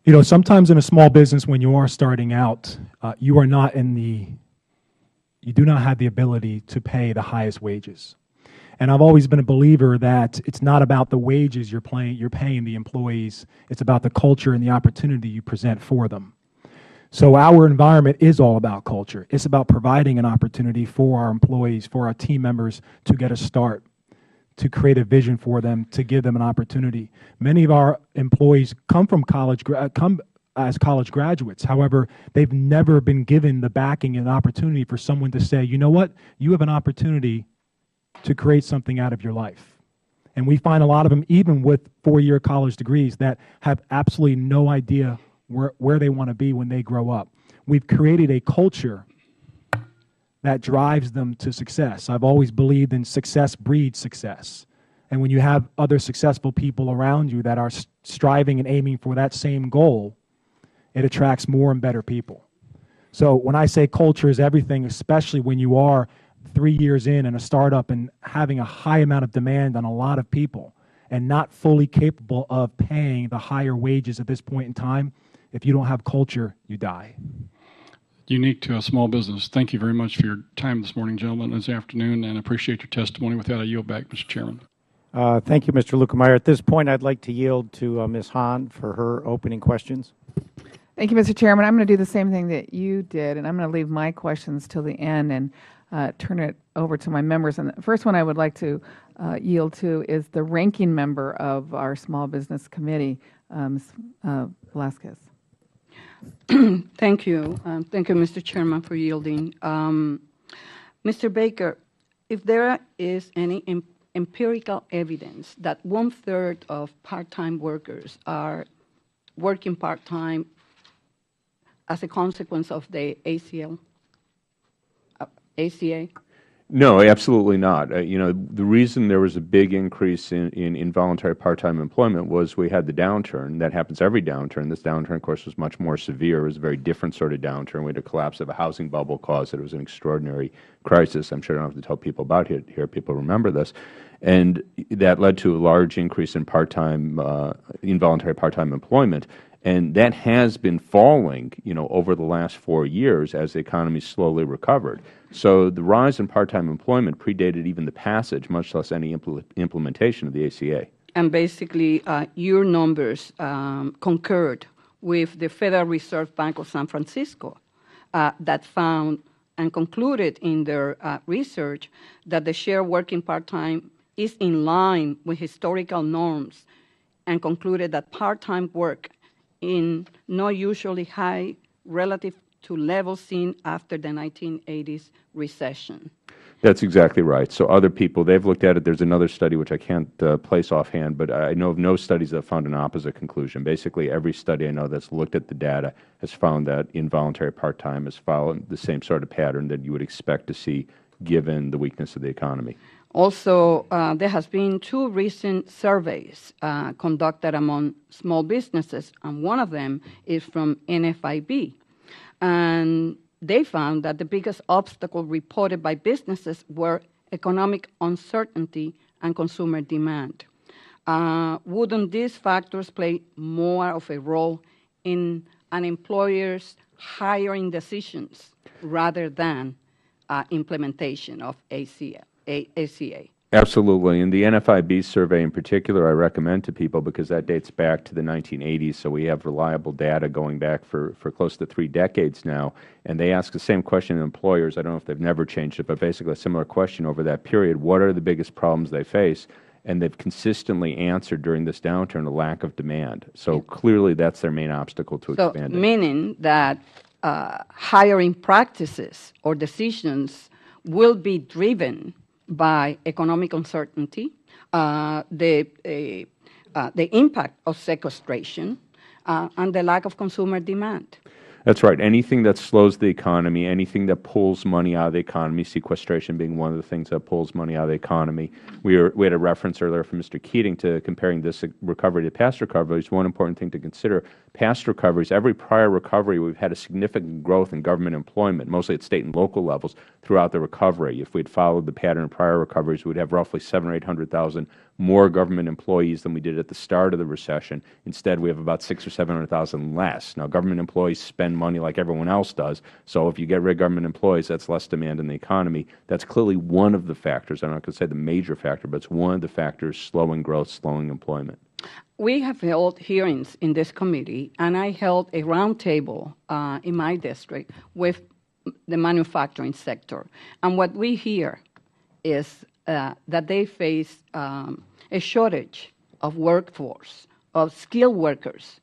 You know, sometimes in a small business, when you are starting out, you do not have the ability to pay the highest wages. And I've always been a believer that it's not about the wages you're paying the employees. It's about the culture and the opportunity you present for them. So our environment is all about culture. It's about providing an opportunity for our employees, for our team members to get a start, to create a vision for them, to give them an opportunity. Many of our employees come as college graduates. However, they've never been given the backing and opportunity for someone to say, you know what, you have an opportunity to create something out of your life. And we find a lot of them, even with 4-year college degrees, that have absolutely no idea where they want to be when they grow up. We've created a culture that drives them to success. I've always believed in success breeds success. And when you have other successful people around you that are striving and aiming for that same goal, it attracts more and better people. So when I say culture is everything, especially when you are 3 years in a startup and having a high amount of demand on a lot of people and not fully capable of paying the higher wages at this point in time, if you don't have culture, you die. Unique to a small business. Thank you very much for your time this morning, gentlemen, this afternoon, and appreciate your testimony. With that, I yield back, Mr. Chairman. Thank you, Mr. Lukemeyer. At this point, I'd like to yield to Ms. Hahn for her opening questions. Thank you, Mr. Chairman. I'm going to do the same thing that you did, and I'm going to leave my questions till the end and turn it over to my members. And the first one I would like to yield to is the ranking member of our Small Business Committee, Ms. Velasquez. Thank you. Thank you, Mr. Chairman, for yielding. Mr. Baker, if there is any empirical evidence that 1/3 of part-time workers are working part-time as a consequence of the ACA? No, absolutely not. You know, the reason there was a big increase in involuntary part-time employment was we had the downturn. That happens every downturn. This downturn, of course, was much more severe. It was a very different sort of downturn. We had a collapse of a housing bubble caused it. It was an extraordinary crisis. I'm sure I don't have to tell people about it here. People remember this. And that led to a large increase in part-time, involuntary part-time employment. And that has been falling, you know, over the last 4 years as the economy slowly recovered. So the rise in part-time employment predated even the passage, much less any implementation of the ACA. And basically, your numbers concurred with the Federal Reserve Bank of San Francisco that found and concluded in their research that the share working part-time is in line with historical norms, and concluded that part-time work in not usually high relative to levels seen after the 1980s recession. That's exactly right. So other people, they've looked at it. There's another study which I can't place offhand, but I know of no studies that found an opposite conclusion. Basically, every study I know that's looked at the data has found that involuntary part-time has followed the same sort of pattern that you would expect to see given the weakness of the economy. Also, there has been 2 recent surveys conducted among small businesses, and one of them is from NFIB. And they found that the biggest obstacle reported by businesses were economic uncertainty and consumer demand. Wouldn't these factors play more of a role in an employer's hiring decisions rather than implementation of ACA? Absolutely. And the NFIB survey in particular I recommend to people because that dates back to the 1980s, so we have reliable data going back for close to 3 decades now. And they ask the same question to employers. I don't know if they've never changed it, but basically a similar question over that period. What are the biggest problems they face? And they've consistently answered during this downturn a lack of demand. So clearly that's their main obstacle to expanding. So meaning that hiring practices or decisions will be driven by economic uncertainty, the impact of sequestration, and the lack of consumer demand. That's right. Anything that slows the economy, anything that pulls money out of the economy, sequestration being one of the things that pulls money out of the economy. We had a reference earlier from Mr. Keating to comparing this recovery to past recoveries. One important thing to consider, past recoveries, every prior recovery, we've had a significant growth in government employment, mostly at state and local levels, throughout the recovery. If we had followed the pattern of prior recoveries, we would have roughly 700,000 or 800,000 more government employees than we did at the start of the recession. Instead, we have about 600,000 or 700,000 less. Now, government employees spend money like everyone else does, so if you get rid of government employees, that's less demand in the economy. That's clearly one of the factors. I'm not going to say the major factor, but it's one of the factors slowing growth, slowing employment. We have held hearings in this committee, and I held a roundtable in my district with the manufacturing sector. And what we hear is that they face a shortage of workforce, of skilled workers.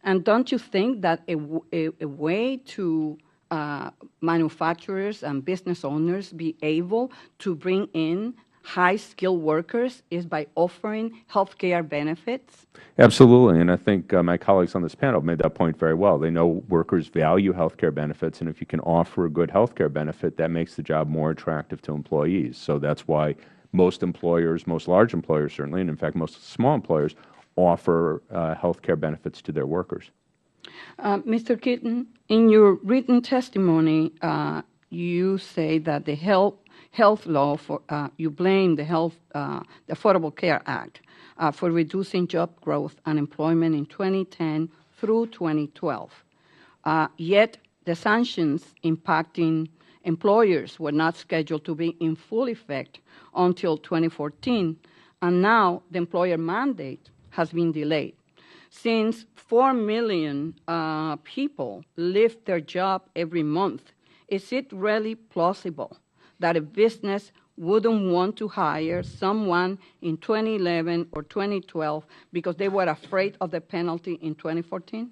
And don't you think that a way to manufacturers and business owners be able to bring in high-skilled workers is by offering health care benefits? Absolutely, and I think my colleagues on this panel made that point very well. They know workers value health care benefits, and if you can offer a good health care benefit, that makes the job more attractive to employees. So that's why most employers, most large employers certainly, and in fact most small employers, offer health care benefits to their workers. Mr. Keating, in your written testimony, you say that the health law you blame the Affordable Care Act for reducing job growth and employment in 2010 through 2012. Yet the sanctions impacting employers were not scheduled to be in full effect until 2014, and now the employer mandate has been delayed. Since 4 million people leave their job every month, is it really plausible that a business wouldn't want to hire someone in 2011 or 2012 because they were afraid of the penalty in 2014?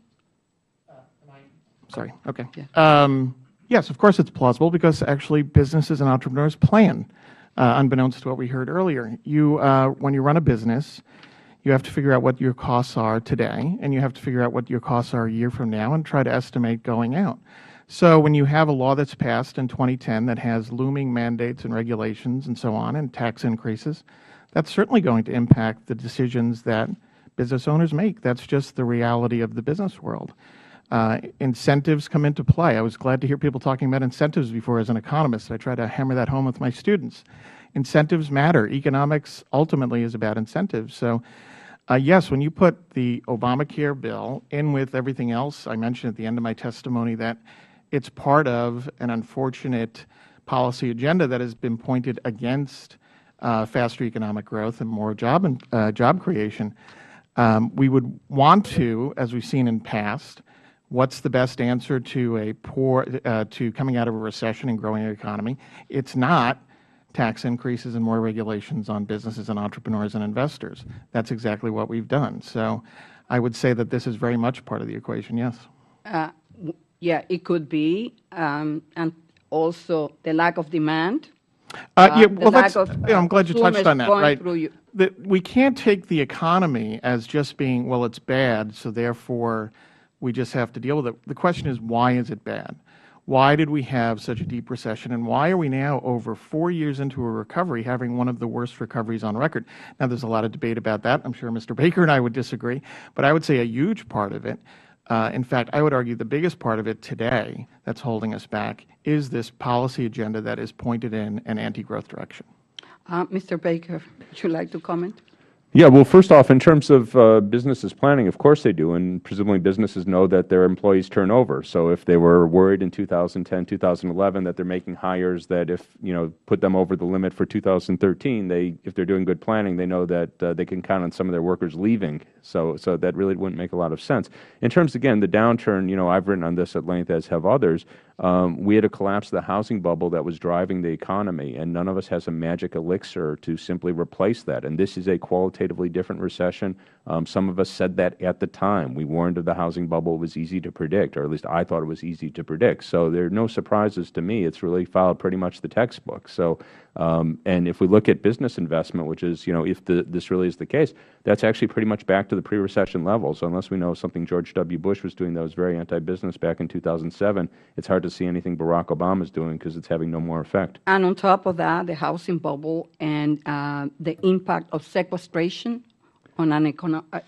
Sorry. Okay. Yeah. Yes, of course it's plausible because actually businesses and entrepreneurs plan, unbeknownst to what we heard earlier. When you run a business, you have to figure out what your costs are today, and you have to figure out what your costs are a year from now and try to estimate going out. So when you have a law that's passed in 2010 that has looming mandates and regulations and so on and tax increases, that's certainly going to impact the decisions that business owners make. That's just the reality of the business world. Incentives come into play. I was glad to hear people talking about incentives before as an economist. I try to hammer that home with my students. Incentives matter. Economics ultimately is about incentives. So yes, when you put the Obamacare bill in with everything else, I mentioned at the end of my testimony that it's part of an unfortunate policy agenda that has been pointed against faster economic growth and more job creation. We would want to, as we've seen in past, what's the best answer to to coming out of a recession and growing an economy? It's not tax increases and more regulations on businesses and entrepreneurs and investors. That's exactly what we've done. So I would say that this is very much part of the equation, yes. Yeah, it could be, and also the lack of demand. Yeah, the well, lack of I'm glad you touched consumers on that, going right? through you. We can't take the economy as just being, well, it's bad, so therefore we just have to deal with it. The question is, why is it bad? Why did we have such a deep recession, and why are we now, over 4 years into a recovery, having one of the worst recoveries on record? Now, there's a lot of debate about that. I'm sure Mr. Baker and I would disagree, but I would say a huge part of it, in fact, I would argue the biggest part of it today that's holding us back is this policy agenda that is pointed in an anti-growth direction. Mr. Baker, would you like to comment? Yeah, well, first off, in terms of businesses planning, of course they do, and presumably businesses know that their employees turn over. So if they were worried in 2010, 2011 that they're making hires that if, put them over the limit for 2013, if they're doing good planning, they know that they can count on some of their workers leaving. So that really wouldn't make a lot of sense. In terms, again, the downturn, I've written on this at length, as have others. We had a collapse of the housing bubble that was driving the economy, and none of us has a magic elixir to simply replace that. And this is a qualitatively different recession. Some of us said that at the time. We warned of the housing bubble. It was easy to predict, or at least I thought it was easy to predict. So there are no surprises to me. It's really followed pretty much the textbook. So, and if we look at business investment, which is, if this really is the case, that's actually pretty much back to the pre-recession levels. So unless we know something George W. Bush was doing that was very anti-business back in 2007, it's hard to see anything Barack Obama is doing because it's having no more effect. And on top of that, the housing bubble and the impact of sequestration on an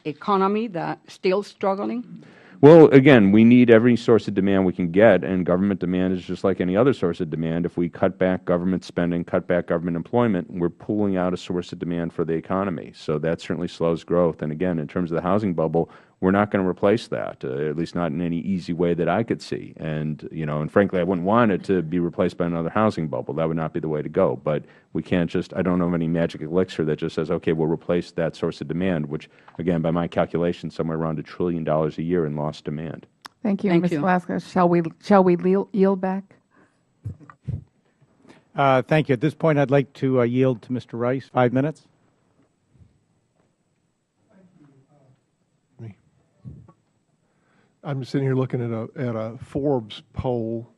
economy that's still struggling? Well, again, we need every source of demand we can get, and government demand is just like any other source of demand. If we cut back government spending, cut back government employment, we're pulling out a source of demand for the economy. So that certainly slows growth. And again, in terms of the housing bubble, we're not going to replace that, at least not in any easy way that I could see. And, and frankly, I wouldn't want it to be replaced by another housing bubble. That would not be the way to go. But we can't just, I don't know of any magic elixir that just says, okay, we'll replace that source of demand, which, again, by my calculation, somewhere around $1 trillion a year in lost demand. Thank you. Thank Ms. you. Velasquez, shall we yield back? Thank you. At this point, I'd like to yield to Mr. Rice. 5 minutes. I'm sitting here looking at a Forbes poll.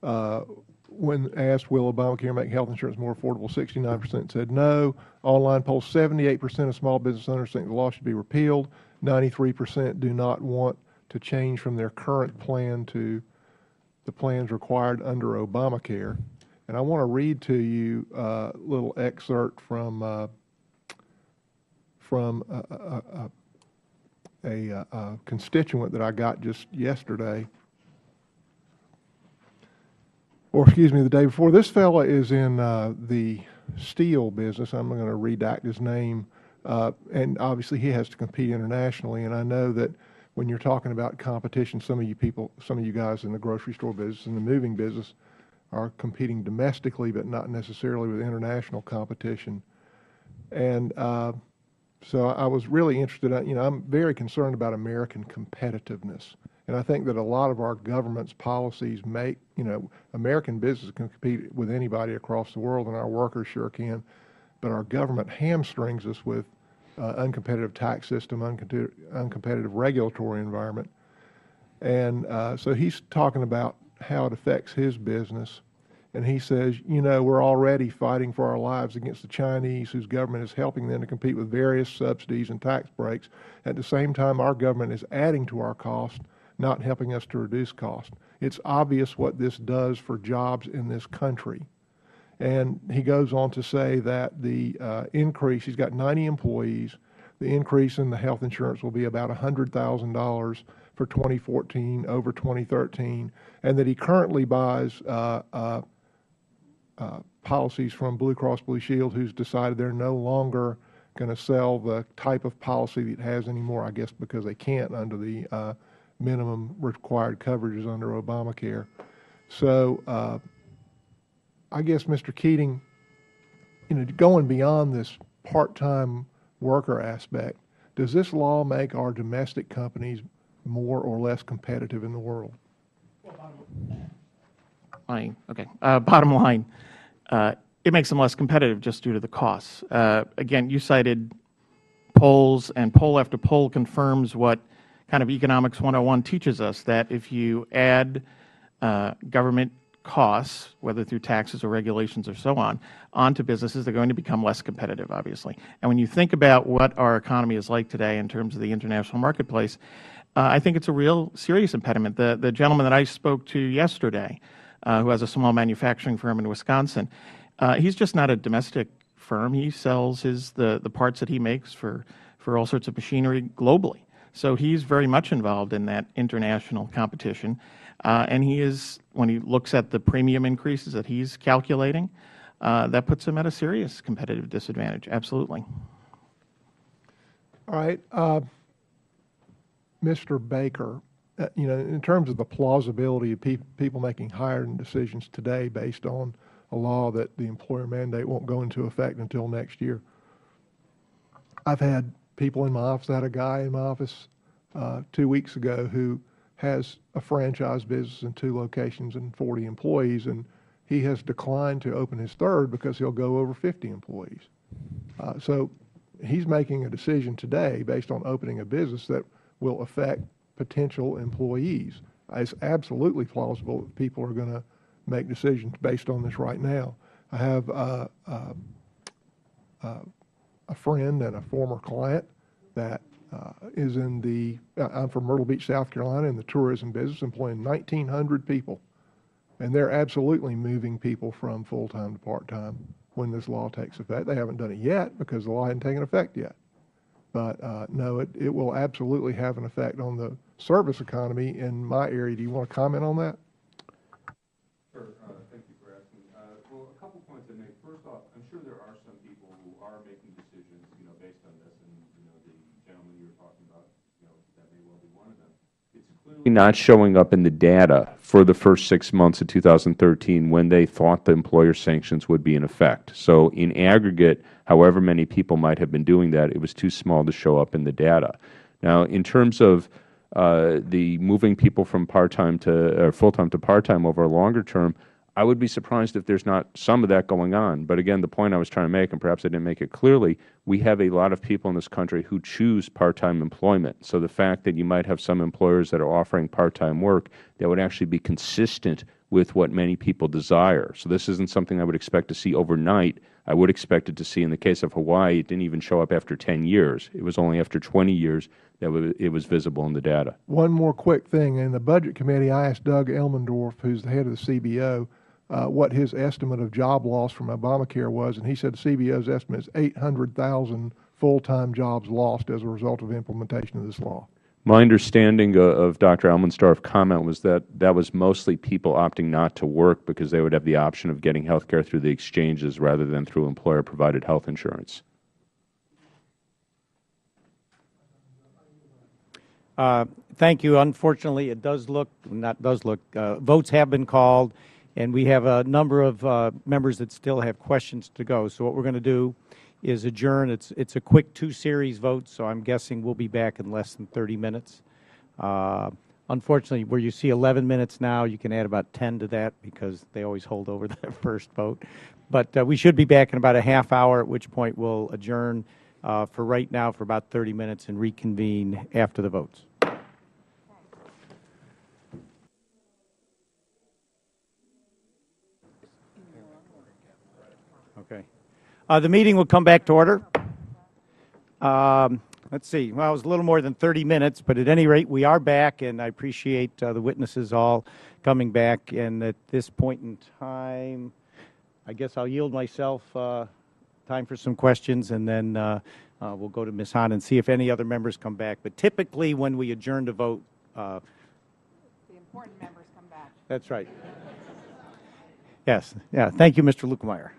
When asked, will Obamacare make health insurance more affordable, 69% said no. Online poll, 78% of small business owners think the law should be repealed. 93% do not want to change from their current plan to the plans required under Obamacare. And I want to read to you a little excerpt from a constituent that I got just yesterday, or excuse me, the day before. This fella is in the steel business. I'm going to redact his name, and obviously he has to compete internationally. And I know that when you're talking about competition, some of you guys in the grocery store business and the moving business are competing domestically, but not necessarily with international competition. And so I was really interested. I'm very concerned about American competitiveness, and I think that a lot of our government's policies make American business can compete with anybody across the world, and our workers sure can, but our government hamstrings us with uncompetitive tax system, uncompetitive regulatory environment, and so he's talking about how it affects his business. And he says, we're already fighting for our lives against the Chinese, whose government is helping them to compete with various subsidies and tax breaks. At the same time, our government is adding to our cost, not helping us to reduce cost. It's obvious what this does for jobs in this country. And he goes on to say that the increase, he's got 90 employees, the increase in the health insurance will be about $100,000 for 2014 over 2013, and that he currently buys policies from Blue Cross Blue Shield, who's decided they're no longer going to sell the type of policy that it has anymore, I guess because they can't under the minimum required coverages under Obamacare. So I guess, Mr. Keating, going beyond this part-time worker aspect, does this law make our domestic companies more or less competitive in the world? Bottom line, it makes them less competitive just due to the costs. Again, you cited polls, and poll after poll confirms what kind of Economics 101 teaches us, that if you add government costs, whether through taxes or regulations or so on, onto businesses, they're going to become less competitive, obviously. And when you think about what our economy is like today in terms of the international marketplace, I think it's a real serious impediment. The gentleman that I spoke to yesterday, who has a small manufacturing firm in Wisconsin, he's just not a domestic firm. He sells the parts that he makes for all sorts of machinery globally. So he's very much involved in that international competition. And he is, when he looks at the premium increases that he's calculating, that puts him at a serious competitive disadvantage, absolutely. All right. Mr. Baker, in terms of the plausibility of people making hiring decisions today based on a law that the employer mandate won't go into effect until next year, I've had people in my office. I had a guy in my office 2 weeks ago who has a franchise business in 2 locations and 40 employees, and he has declined to open his third because he'll go over 50 employees. So he's making a decision today based on opening a business that will affect potential employees. It's absolutely plausible that people are going to make decisions based on this right now. I have a friend and a former client that is in I'm from Myrtle Beach, South Carolina, in the tourism business, employing 1,900 people. And they're absolutely moving people from full-time to part-time when this law takes effect. They haven't done it yet because the law hasn't taken effect yet. But no, it will absolutely have an effect on the service economy in my area. Do you want to comment on that? Sure. Thank you for asking. Well, a couple points I make. First off, I'm sure there are some people who are making decisions, based on this, and the gentleman you were talking about, that may well be one of them. It's clearly not showing up in the data for the first 6 months of 2013 when they thought the employer sanctions would be in effect. So in aggregate, however many people might have been doing that, it was too small to show up in the data. Now, in terms of the moving people from part-time to full-time to part-time over a longer term, I would be surprised if there's not some of that going on. But again, the point I was trying to make, and perhaps I didn't make it clearly, we have a lot of people in this country who choose part-time employment. So the fact that you might have some employers that are offering part-time work that would actually be consistent with what many people desire. So this isn't something I would expect to see overnight. I would expect it to see, in the case of Hawaii, it didn't even show up after 10 years. It was only after 20 years that it was visible in the data. One more quick thing. In the Budget Committee, I asked Doug Elmendorf, who's the head of the CBO, what his estimate of job loss from Obamacare was, and he said the CBO's estimate is 800,000 full-time jobs lost as a result of implementation of this law. My understanding of Dr. Elmendorf's comment was that that was mostly people opting not to work because they would have the option of getting health care through the exchanges rather than through employer-provided health insurance. Thank you. Unfortunately, it does look, votes have been called, and we have a number of members that still have questions to go. So what we're going to do is adjourn. It's a quick 2-series vote, so I'm guessing we'll be back in less than 30 minutes. Unfortunately, where you see 11 minutes now, you can add about 10 to that because they always hold over that first vote. But we should be back in about a half hour, at which point we'll adjourn for right now for about 30 minutes and reconvene after the votes. Okay. The meeting will come back to order. Let's see. Well, it was a little more than 30 minutes, but at any rate, we are back, and I appreciate the witnesses all coming back. And at this point in time, I guess I'll yield myself time for some questions, and then we'll go to Ms. Hahn and see if any other members come back. But typically, when we adjourn to vote, the important members come back. That's right. Yes. Yeah. Thank you, Mr. Lukemeyer.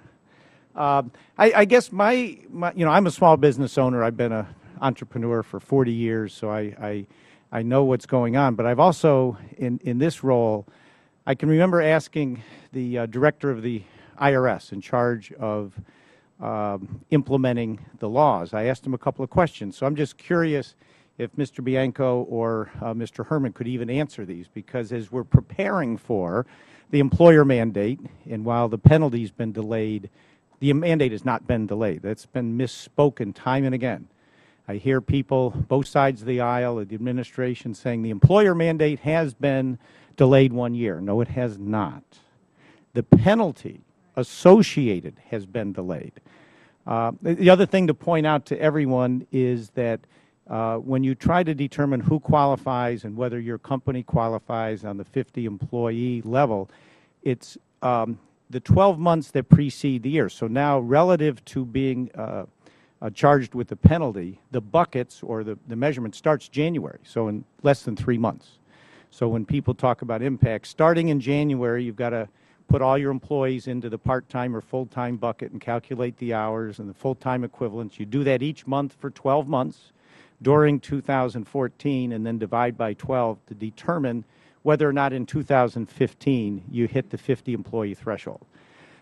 I guess I'm a small business owner. I've been an entrepreneur for 40 years, so I know what's going on. But I've also, in this role, I can remember asking the director of the IRS in charge of implementing the laws. I asked him a couple of questions. So I'm just curious if Mr. Bianco or Mr. Herman could even answer these, because as we're preparing for the employer mandate, and while the penalty's been delayed, the mandate has not been delayed. That's been misspoken time and again. I hear people, both sides of the aisle, the administration, saying the employer mandate has been delayed 1 year. No, it has not. The penalty associated has been delayed. The other thing to point out to everyone is that when you try to determine who qualifies and whether your company qualifies on the 50-employee level, it's the 12 months that precede the year. So now, relative to being charged with the penalty, the buckets or the measurement starts January, so in less than 3 months. So when people talk about impact, starting in January, you've got to put all your employees into the part-time or full-time bucket and calculate the hours and the full-time equivalents. You do that each month for 12 months during 2014, and then divide by 12 to determine whether or not in 2015 you hit the 50-employee threshold.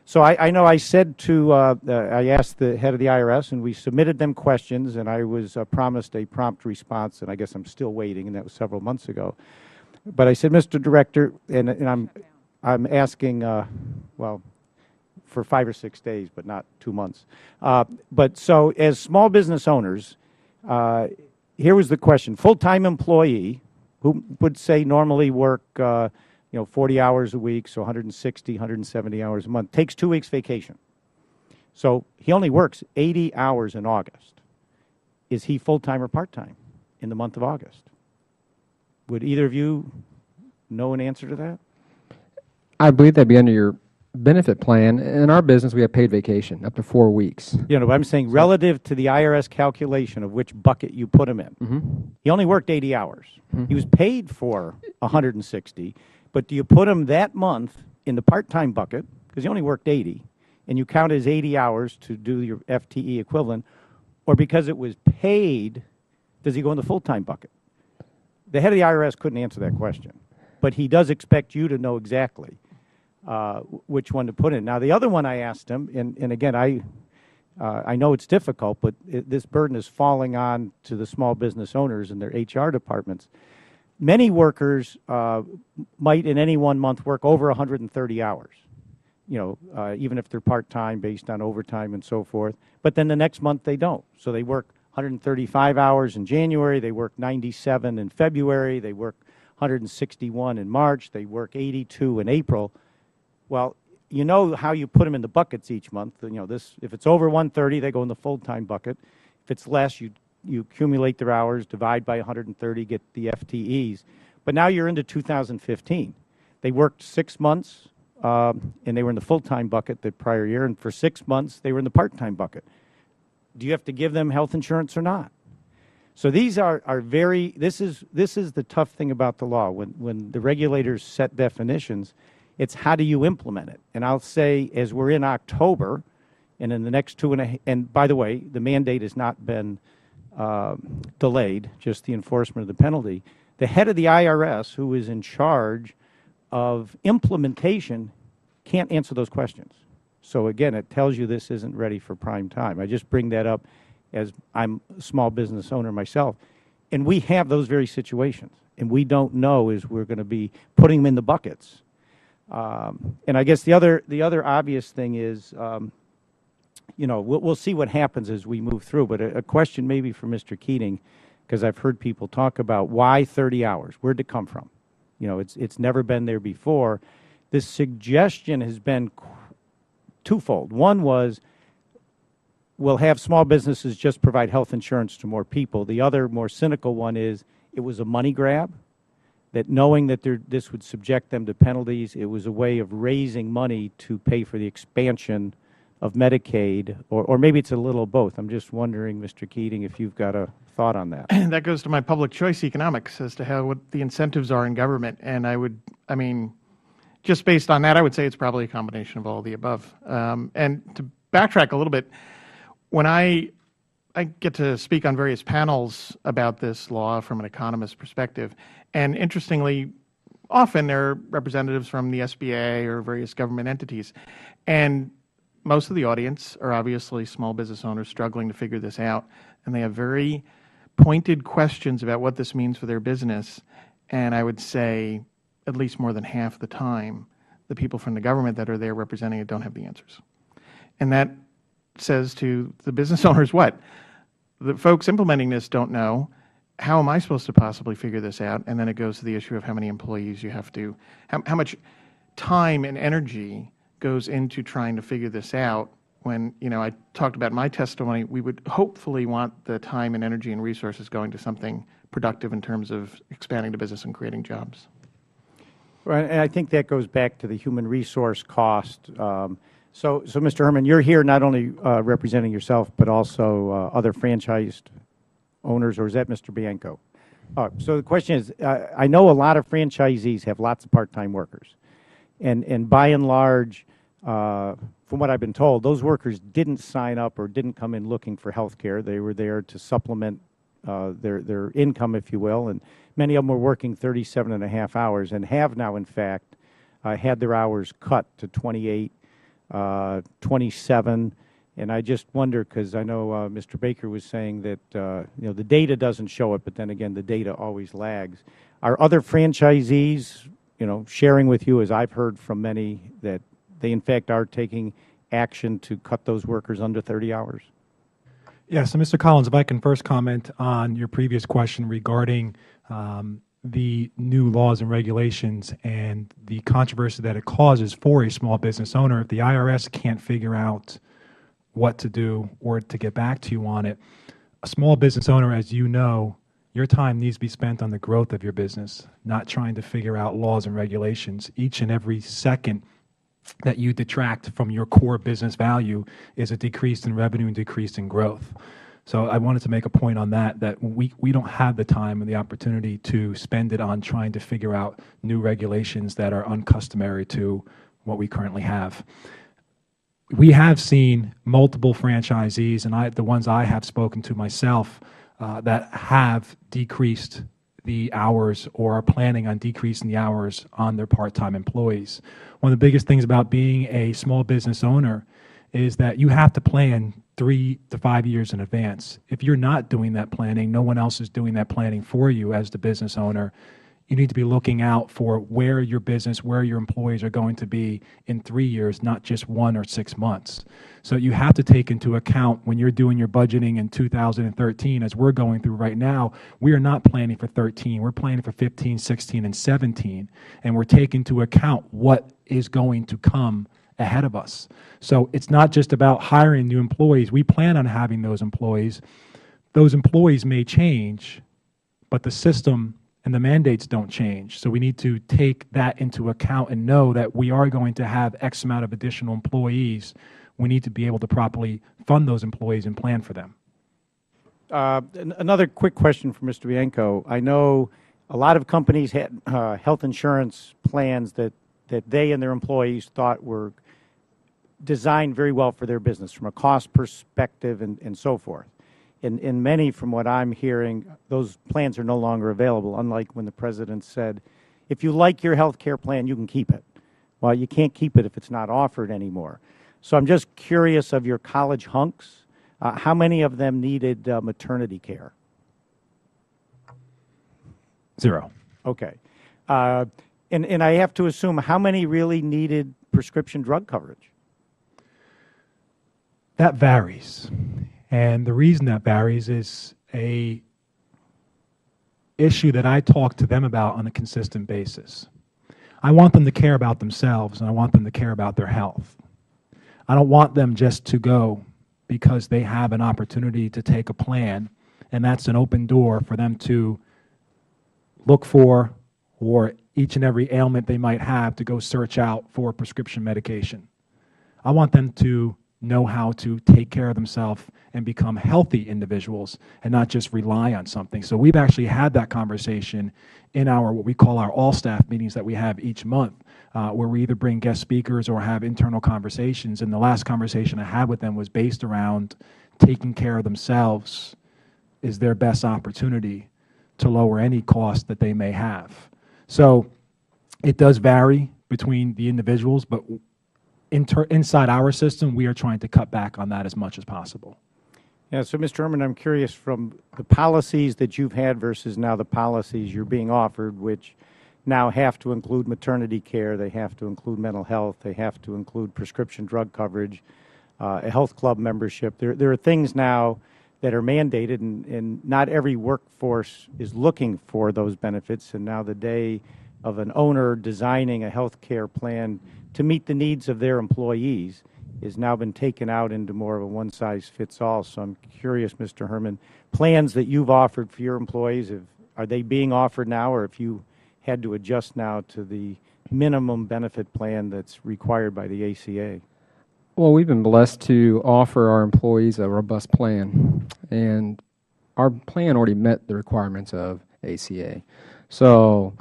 So I know I said to, I asked the head of the IRS, and we submitted them questions, and I was promised a prompt response, and I guess I'm still waiting, and that was several months ago. But I said, Mr. Director, and I'm asking, well, for 5 or 6 days, but not 2 months. But so as small business owners, here was the question. Full-time employee, who would say normally work 40 hours a week, so 160, 170 hours a month, takes 2 weeks vacation. So he only works 80 hours in August. Is he full-time or part-time in the month of August? Would either of you know an answer to that? I believe that'd be under your benefit plan. In our business, we have paid vacation up to 4 weeks. But I'm saying relative to the IRS calculation of which bucket you put him in. He only worked 80 hours. He was paid for 160, but do you put him that month in the part-time bucket, because he only worked 80, and you count his 80 hours to do your FTE equivalent, or because it was paid, does he go in the full-time bucket? The head of the IRS couldn't answer that question, but he does expect you to know exactly which one to put in. Now, the other one I asked him, and again, I know it's difficult, but this burden is falling on to the small business owners and their HR departments. Many workers might in any 1 month work over 130 hours, even if they're part-time based on overtime and so forth. But then the next month they don't. So they work 135 hours in January, they work 97 in February, they work 161 in March, they work 82 in April. Well, you know how you put them in the buckets each month. If it's over 130, they go in the full-time bucket. If it's less, you accumulate their hours, divide by 130, get the FTEs. But now you're into 2015. They worked 6 months, and they were in the full-time bucket the prior year, and for 6 months they were in the part-time bucket. Do you have to give them health insurance or not? So these are very, this is the tough thing about the law. When the regulators set definitions, it's how do you implement it? And I'll say, as we're in October, and in the next and by the way, the mandate has not been delayed, just the enforcement of the penalty. The head of the IRS, who is in charge of implementation, can't answer those questions. So again, it tells you this isn't ready for prime time. I just bring that up as I'm a small business owner myself. And we have those very situations. And we don't know as we're going to be putting them in the buckets. And I guess the other obvious thing is, we'll see what happens as we move through. But a question maybe for Mr. Keating, because I've heard people talk about why 30 hours? Where'd it come from? It's never been there before. This suggestion has been twofold. One was, we'll have small businesses just provide health insurance to more people. The other, more cynical one is, it was a money grab, that knowing that this would subject them to penalties, it was a way of raising money to pay for the expansion of Medicaid, or maybe it's a little of both. I'm just wondering, Mr. Keating, if you've got a thought on that. That goes to my public choice economics as to what the incentives are in government. And just based on that, I would say it's probably a combination of all of the above. And to backtrack a little bit, when I get to speak on various panels about this law from an economist perspective, and interestingly, often there are representatives from the SBA or various government entities, and most of the audience are obviously small business owners struggling to figure this out, and they have very pointed questions about what this means for their business, and I would say at least more than half the time, the people from the government that are there representing it don't have the answers. And that says to the business owners what? The folks implementing this don't know. How am I supposed to possibly figure this out? And then it goes to the issue of how many employees you have to, how much time and energy goes into trying to figure this out. When, I talked about my testimony, we would hopefully want the time and energy and resources going to something productive in terms of expanding the business and creating jobs. Right, and I think that goes back to the human resource cost. So, Mr. Herman, you're here not only representing yourself, but also other franchised owners, or is that Mr. Bianco? So the question is, I know a lot of franchisees have lots of part-time workers, and by and large, from what I've been told, those workers didn't sign up or didn't come in looking for health care. They were there to supplement their income, if you will, and many of them were working 37.5 hours and have now, in fact, had their hours cut to 28, 27, and I just wonder, because I know Mr. Baker was saying that the data doesn't show it, but then again, the data always lags. Are other franchisees, sharing with you, as I've heard from many, that they in fact are taking action to cut those workers under 30 hours? Yeah, so Mr. Collins, if I can first comment on your previous question regarding the new laws and regulations and the controversy that it causes for a small business owner. If the IRS can't figure out what to do or to get back to you on it, a small business owner, as you know, your time needs to be spent on the growth of your business, not trying to figure out laws and regulations. Each and every second that you detract from your core business value is a decrease in revenue and decrease in growth. So I wanted to make a point on that we don't have the time and the opportunity to spend it on trying to figure out new regulations that are uncustomary to what we currently have. We have seen multiple franchisees, and the ones I have spoken to myself, that have decreased the hours or are planning on decreasing the hours on their part-time employees. One of the biggest things about being a small business owner is that you have to plan 3 to 5 years in advance. If you're not doing that planning, no one else is doing that planning for you as the business owner. You need to be looking out for where your business, where your employees are going to be in 3 years, not just 1 or 6 months. So you have to take into account when you're doing your budgeting in 2013, as we're going through right now, we are not planning for 13. We're planning for 15, 16, and 17. And we're taking into account what is going to come ahead of us. So it's not just about hiring new employees. We plan on having those employees. Those employees may change, but the system and the mandates don't change. So we need to take that into account and know that we are going to have X amount of additional employees. We need to be able to properly fund those employees and plan for them. Another quick question for Mr. Bianco. I know a lot of companies had health insurance plans that they and their employees thought were designed very well for their business from a cost perspective and so forth. In many, from what I'm hearing, those plans are no longer available, unlike when the President said, if you like your health care plan, you can keep it. Well, you can't keep it if it's not offered anymore. So I'm just curious of your college hunks, how many of them needed maternity care? 0. Okay. And I have to assume, how many really needed prescription drug coverage? That varies. And the reason that varies is a issue that I talk to them about on a consistent basis. I want them to care about themselves, and I want them to care about their health. I don't want them just to go because they have an opportunity to take a plan, and that's an open door for them to look for, or each and every ailment they might have, to go search out for prescription medication. I want them to know how to take care of themselves and become healthy individuals and not just rely on something. So we've actually had that conversation in our, what we call our all-staff meetings that we have each month, where we either bring guest speakers or have internal conversations. And the last conversation I had with them was based around taking care of themselves is their best opportunity to lower any cost that they may have. So it does vary between the individuals, but inside our system, we are trying to cut back on that as much as possible. Yeah, so Mr. Herman, I'm curious from the policies that you've had versus now the policies you're being offered, which now have to include maternity care, they have to include mental health, they have to include prescription drug coverage, a health club membership. There are things now that are mandated, and not every workforce is looking for those benefits. And now the day of an owner designing a health care plan to meet the needs of their employees has now been taken out into more of a one-size-fits-all. So I'm curious, Mr. Herman, plans that you've offered for your employees, are they being offered now, or if you had to adjust now to the minimum benefit plan that's required by the ACA? Well, we've been blessed to offer our employees a robust plan, and our plan already met the requirements of ACA. So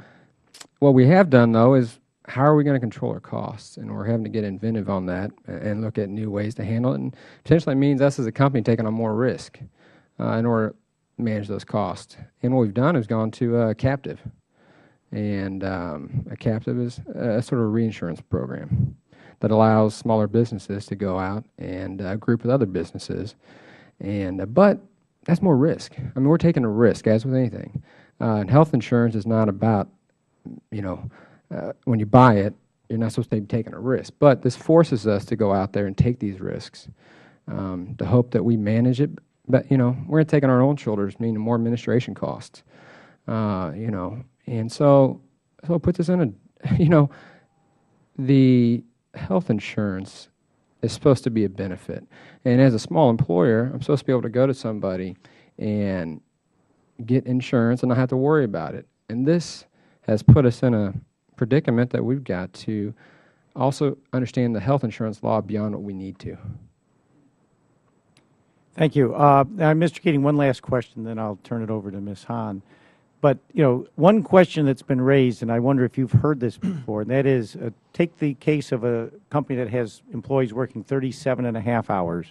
what we have done, though, is how are we going to control our costs? And we're having to get inventive on that and look at new ways to handle it. And potentially it means us as a company taking on more risk in order to manage those costs. And what we've done is gone to a captive. And a captive is a sort of reinsurance program that allows smaller businesses to go out and group with other businesses. And but that's more risk. I mean, we're taking a risk, as with anything. And health insurance is not about, when you buy it, you're not supposed to be taking a risk. But this forces us to go out there and take these risks to hope that we manage it. But, we're going to take on our own shoulders, meaning more administration costs, And so it puts us in a, the health insurance is supposed to be a benefit. And as a small employer, I'm supposed to be able to go to somebody and get insurance and not have to worry about it. And this has put us in a predicament that we've got to also understand the health insurance law beyond what we need to. Thank you. Mr. Keating, one last question, then I'll turn it over to Ms. Hahn. But, one question that's been raised, and I wonder if you've heard this before, and that is, take the case of a company that has employees working 37.5 hours.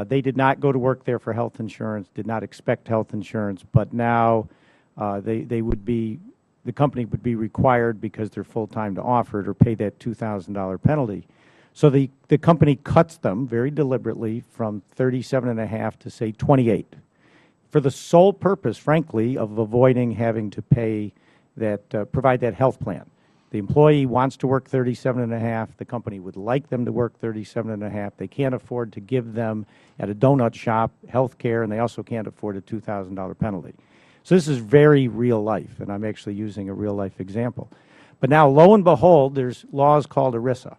They did not go to work there for health insurance, did not expect health insurance, but now the company would be required, because they're full-time, to offer it or pay that $2,000 penalty. So the company cuts them very deliberately from 37.5 to, say, 28. For the sole purpose, frankly, of avoiding having to pay that, provide that health plan. The employee wants to work 37.5. The company would like them to work 37.5. They can't afford to give them at a donut shop health care, and they also can't afford a $2,000 penalty. So this is very real life, and I'm actually using a real life example. But now, lo and behold, there's laws called ERISA.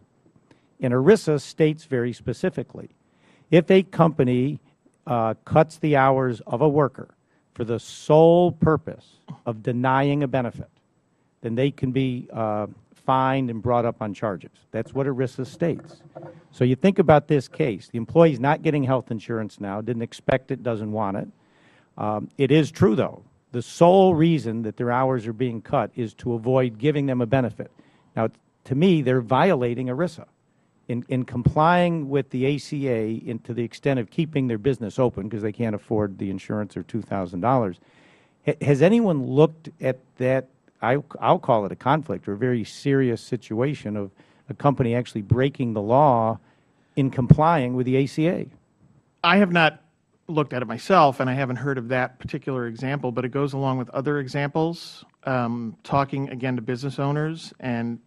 And ERISA states very specifically, if a company cuts the hours of a worker for the sole purpose of denying a benefit, then they can be fined and brought up on charges. That's what ERISA states. So you think about this case. The employee's not getting health insurance now, didn't expect it, doesn't want it. It is true, though. The sole reason that their hours are being cut is to avoid giving them a benefit. Now, to me, they're violating ERISA. In complying with the ACA to the extent of keeping their business open because they can't afford the insurance or $2,000, has anyone looked at that? I'll call it a conflict or a very serious situation of a company actually breaking the law in complying with the ACA. I have not looked at it myself, and I haven't heard of that particular example, but it goes along with other examples, talking, again, to business owners and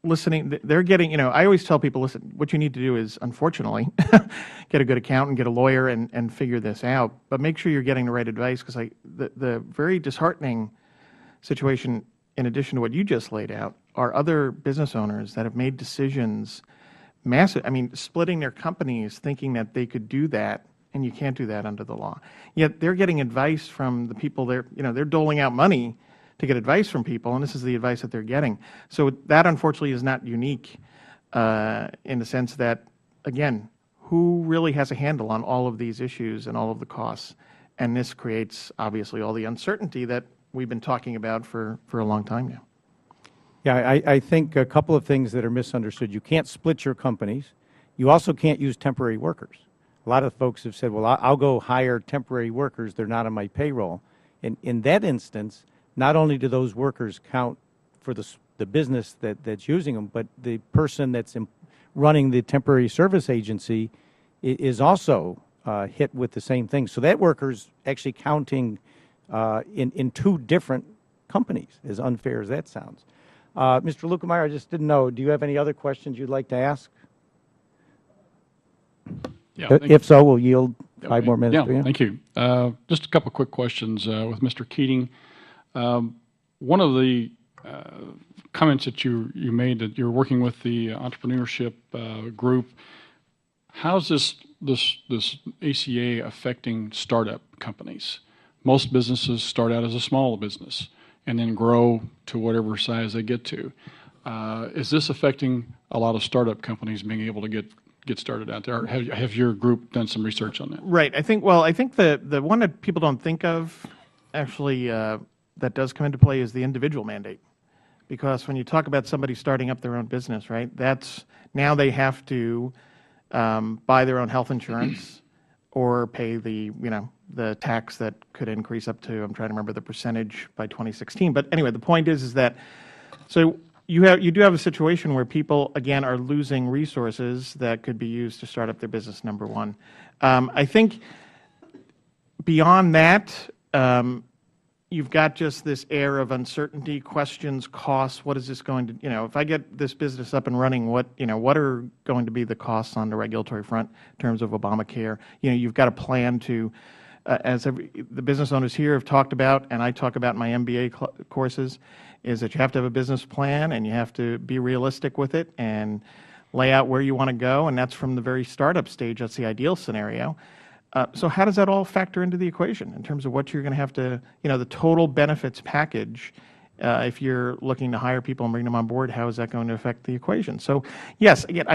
listening. They're getting, I always tell people, listen, what you need to do is, unfortunately, get a good accountant, get a lawyer, and figure this out. But make sure you're getting the right advice, because the very disheartening situation, in addition to what you just laid out, are other business owners that have made decisions, splitting their companies, thinking that they could do that, and you can't do that under the law. Yet they're getting advice from the people they're doling out money to get advice from people, and this is the advice that they're getting. So that, unfortunately, is not unique in the sense that, again, who really has a handle on all of these issues and all of the costs? And this creates, obviously, all the uncertainty that we've been talking about for a long time now. Yeah, I think a couple of things that are misunderstood. You can't split your companies. You also can't use temporary workers. A lot of folks have said, well, I'll go hire temporary workers. They're not on my payroll. And in that instance, not only do those workers count for the business that's using them, but the person that's running the temporary service agency is also hit with the same thing. So that worker's actually counting in two different companies, as unfair as that sounds. Mr. Lukemeyer, I just didn't know, do you have any other questions you'd like to ask? Yeah, If so, we'll yield 5 more minutes yeah, to you. Thank you. Just a couple of quick questions with Mr. Keating. One of the comments that you made that you're working with the entrepreneurship group. How's this ACA affecting startup companies? Most businesses start out as a small business and then grow to whatever size they get to. Is this affecting a lot of startup companies being able to get started out there? Have your group done some research on that? Right. I think the one that people don't think of actually that does come into play is the individual mandate. Because when you talk about somebody starting up their own business, right, now they have to buy their own health insurance or pay the tax that could increase up to, I'm trying to remember the percentage by 2016. But anyway, the point is that so you do have a situation where people, again, are losing resources that could be used to start up their business, number one. I think beyond that, you've got just this air of uncertainty, questions, costs. What is this going to, if I get this business up and running, what are going to be the costs on the regulatory front in terms of Obamacare? You've got a plan to, as the business owners here have talked about, and I talk about in my MBA courses, is that you have to have a business plan and you have to be realistic with it and lay out where you want to go, and that's from the very startup stage. That's the ideal scenario. So how does that all factor into the equation in terms of what you're going to have to, the total benefits package, if you're looking to hire people and bring them on board, how is that going to affect the equation? So yes, again,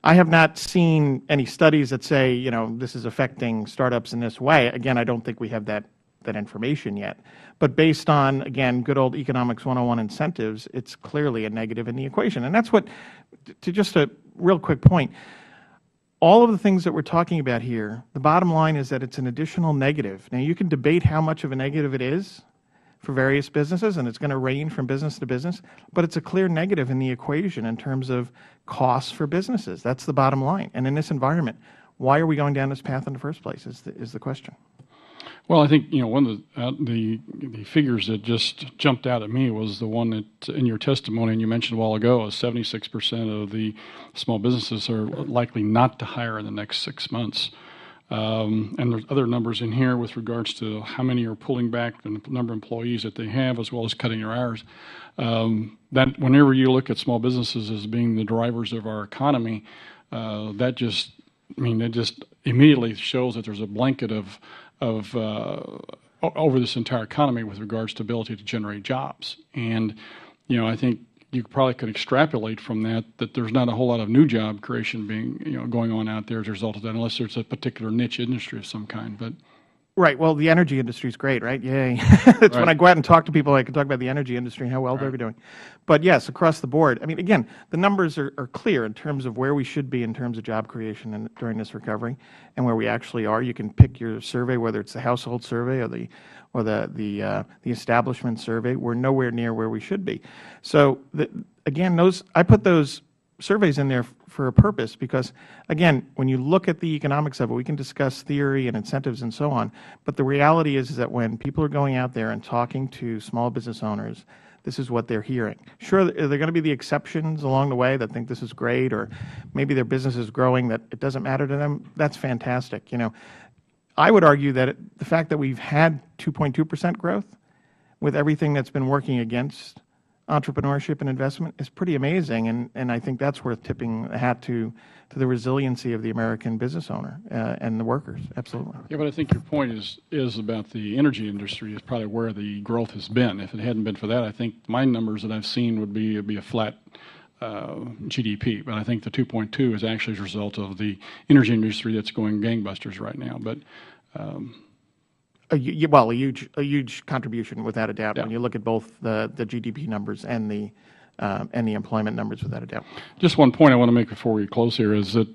I have not seen any studies that say, this is affecting startups in this way. Again, I don't think we have that information yet. But based on, again, good old economics 101 incentives, it's clearly a negative in the equation. And that's what, to just a real quick point, all of the things that we're talking about here, the bottom line is that it's an additional negative. Now, you can debate how much of a negative it is for various businesses, and it's going to range from business to business, but it's a clear negative in the equation in terms of costs for businesses. That's the bottom line. And in this environment, why are we going down this path in the first place is the question. Well, I think one of the figures that just jumped out at me was the one that in your testimony, and you mentioned a while ago, is 76% of the small businesses are likely not to hire in the next 6 months. And there's other numbers in here with regards to how many are pulling back the number of employees that they have, as well as cutting their hours. That whenever you look at small businesses as being the drivers of our economy, that just immediately shows that there's a blanket of over this entire economy with regards to ability to generate jobs. And, I think you probably could extrapolate from that there's not a whole lot of new job creation going on out there as a result of that, unless there's a particular niche industry of some kind. But right. Well, the energy industry is great, right? Yay. It's right. When I go out and talk to people, I can talk about the energy industry and how well they're doing. But yes, across the board, again, the numbers are clear in terms of where we should be in terms of job creation during this recovery and where we actually are. You can pick your survey, whether it's the household survey or the establishment survey. We're nowhere near where we should be. So again, I put those surveys in there for a purpose because, again, when you look at the economics of it, we can discuss theory and incentives and so on, but the reality is that when people are going out there and talking to small business owners, this is what they're hearing. Sure, are there going to be the exceptions along the way that think this is great, or maybe their business is growing that it doesn't matter to them? That's fantastic. I would argue that the fact that we've had 2.2% growth with everything that's been working against entrepreneurship and investment is pretty amazing, and I think that's worth tipping the hat to the resiliency of the American business owner and the workers. Absolutely. Yeah, but I think your point is about the energy industry is probably where the growth has been. If it hadn't been for that, I think my numbers that I've seen would be a flat GDP, but I think the 2.2 is actually as a result of the energy industry that's going gangbusters right now. But a huge contribution without a doubt. Yeah. When you look at both the GDP numbers and the employment numbers, without a doubt. Just one point I want to make before we close here is that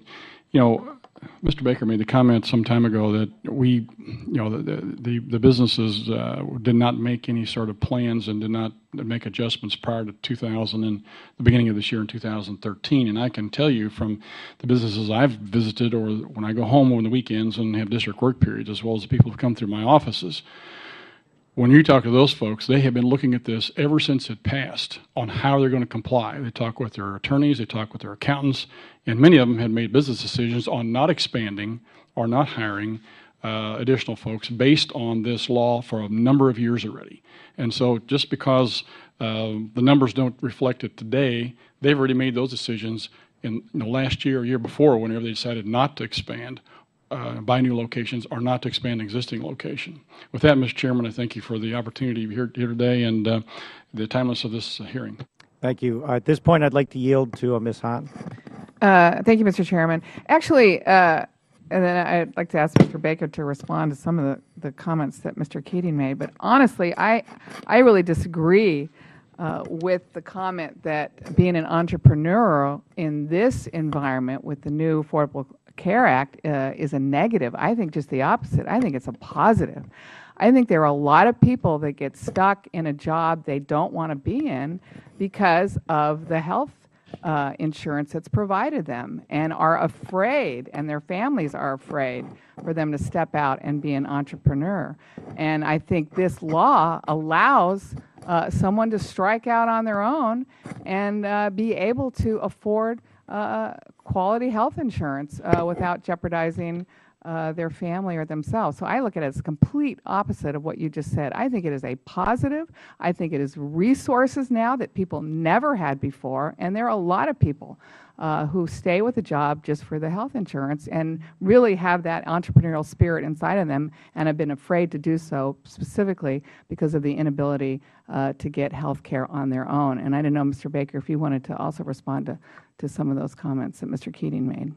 Mr. Baker made the comment some time ago that the businesses did not make any sort of plans and did not make adjustments prior to 2000 and the beginning of this year in 2013. And I can tell you from the businesses I've visited or when I go home on the weekends and have district work periods, as well as the people who come through my offices, when you talk to those folks, they have been looking at this ever since it passed on how they're going to comply. They talk with their attorneys, they talk with their accountants, and many of them had made business decisions on not expanding or not hiring additional folks based on this law for a number of years already. And so just because the numbers don't reflect it today, they've already made those decisions in the last year or year before whenever they decided not to expand, buy new locations, or not to expand existing location. With that, Mr. Chairman, I thank you for the opportunity to be here today and the timeliness of this hearing. Thank you. At this point, I'd like to yield to Ms. Hahn. Thank you, Mr. Chairman. Actually, and then I'd like to ask Mr. Baker to respond to some of the comments that Mr. Keating made. But honestly, I really disagree with the comment that being an entrepreneur in this environment with the new Affordable Care Act is a negative. I think just the opposite. I think it's a positive. I think there are a lot of people that get stuck in a job they don't want to be in because of the health insurance that's provided them and are afraid, and their families are afraid for them to step out and be an entrepreneur. And I think this law allows someone to strike out on their own and be able to afford quality health insurance without jeopardizing their family or themselves. So I look at it as a complete opposite of what you just said. I think it is a positive. I think it is resources now that people never had before, and there are a lot of people who stay with a job just for the health insurance and really have that entrepreneurial spirit inside of them and have been afraid to do so specifically because of the inability to get health care on their own. And I didn't know, Mr. Baker, if you wanted to also respond to some of those comments that Mr. Keating made.